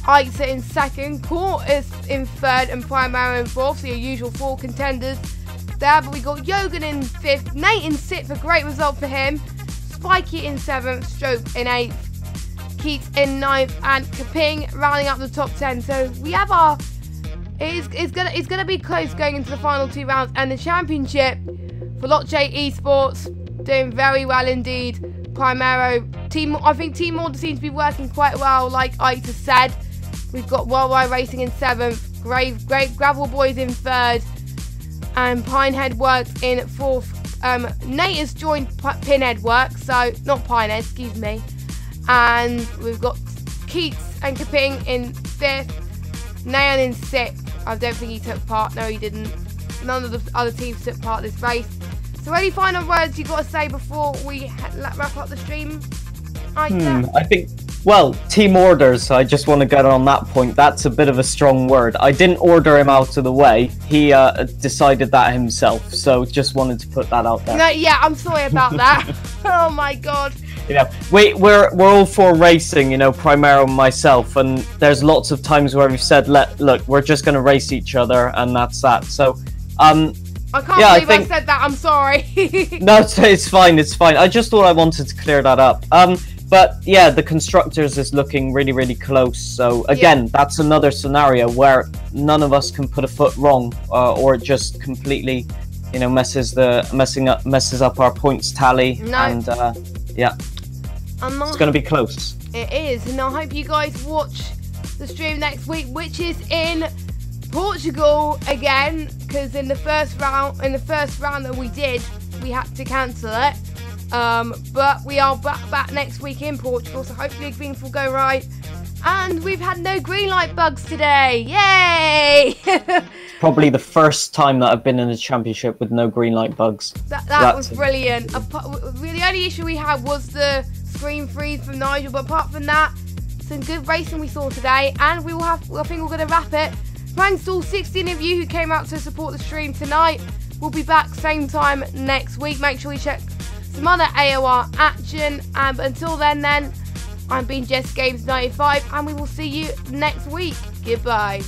Ike's in second, Court is in third, and Primero in fourth, so your usual 4 contenders there. But we got Yogan in 5th, Nate in 6th, a great result for him, Spikey in 7th, Stroke in 8th, Keats in 9th, and Kaping rounding up the top 10. So we have our... It's gonna be close going into the final 2 rounds, and the championship for Lot J Esports doing very well indeed. Primero, I think Team Order seems to be working quite well, like Ike has said. We've got Worldwide Racing in 7th, Great Gravel Boys in 3rd, and Pinehead Works in 4th. Nate has joined Pinhead Works, so not Pinehead, excuse me. And we've got Keats and Kaping in 5th, Nayan in 6th. I don't think he took part. No, he didn't. None of the other teams took part in this race. So any final words you've got to say before we wrap up the stream? I think, well, team orders, I just want to get on that point. That's a bit of a strong word. I didn't order him out of the way. He decided that himself, so just wanted to put that out there. No, yeah, I'm sorry about that. Oh my god. Yeah, we're all for racing, you know, Primero and myself, and there's lots of times where we've said, look, we're just going to race each other, and that's that. So, I can't believe I said that. I'm sorry. No, it's fine. It's fine. I just thought I wanted to clear that up. But yeah, the constructors is looking really, really close. So again, that's another scenario where none of us can put a foot wrong, or it just completely, you know, messes up our points tally. No. And yeah, it's going to be close. It is, and I hope you guys watch the stream next week, which is in Portugal again, because in the first round that we did, we had to cancel it. But we are back next week in Portugal, so hopefully things will go right. And we've had no green light bugs today. Yay! Probably the first time that I've been in a championship with no green light bugs. That was brilliant. The only issue we had was the screen freeze from Nigel, but apart from that, some good racing we saw today, and I think we're going to wrap it. Thanks to all 16 of you who came out to support the stream tonight. We'll be back same time next week. Make sure you check some other AOR action. But until then, I've been Jess Games 95, and we will see you next week. Goodbye.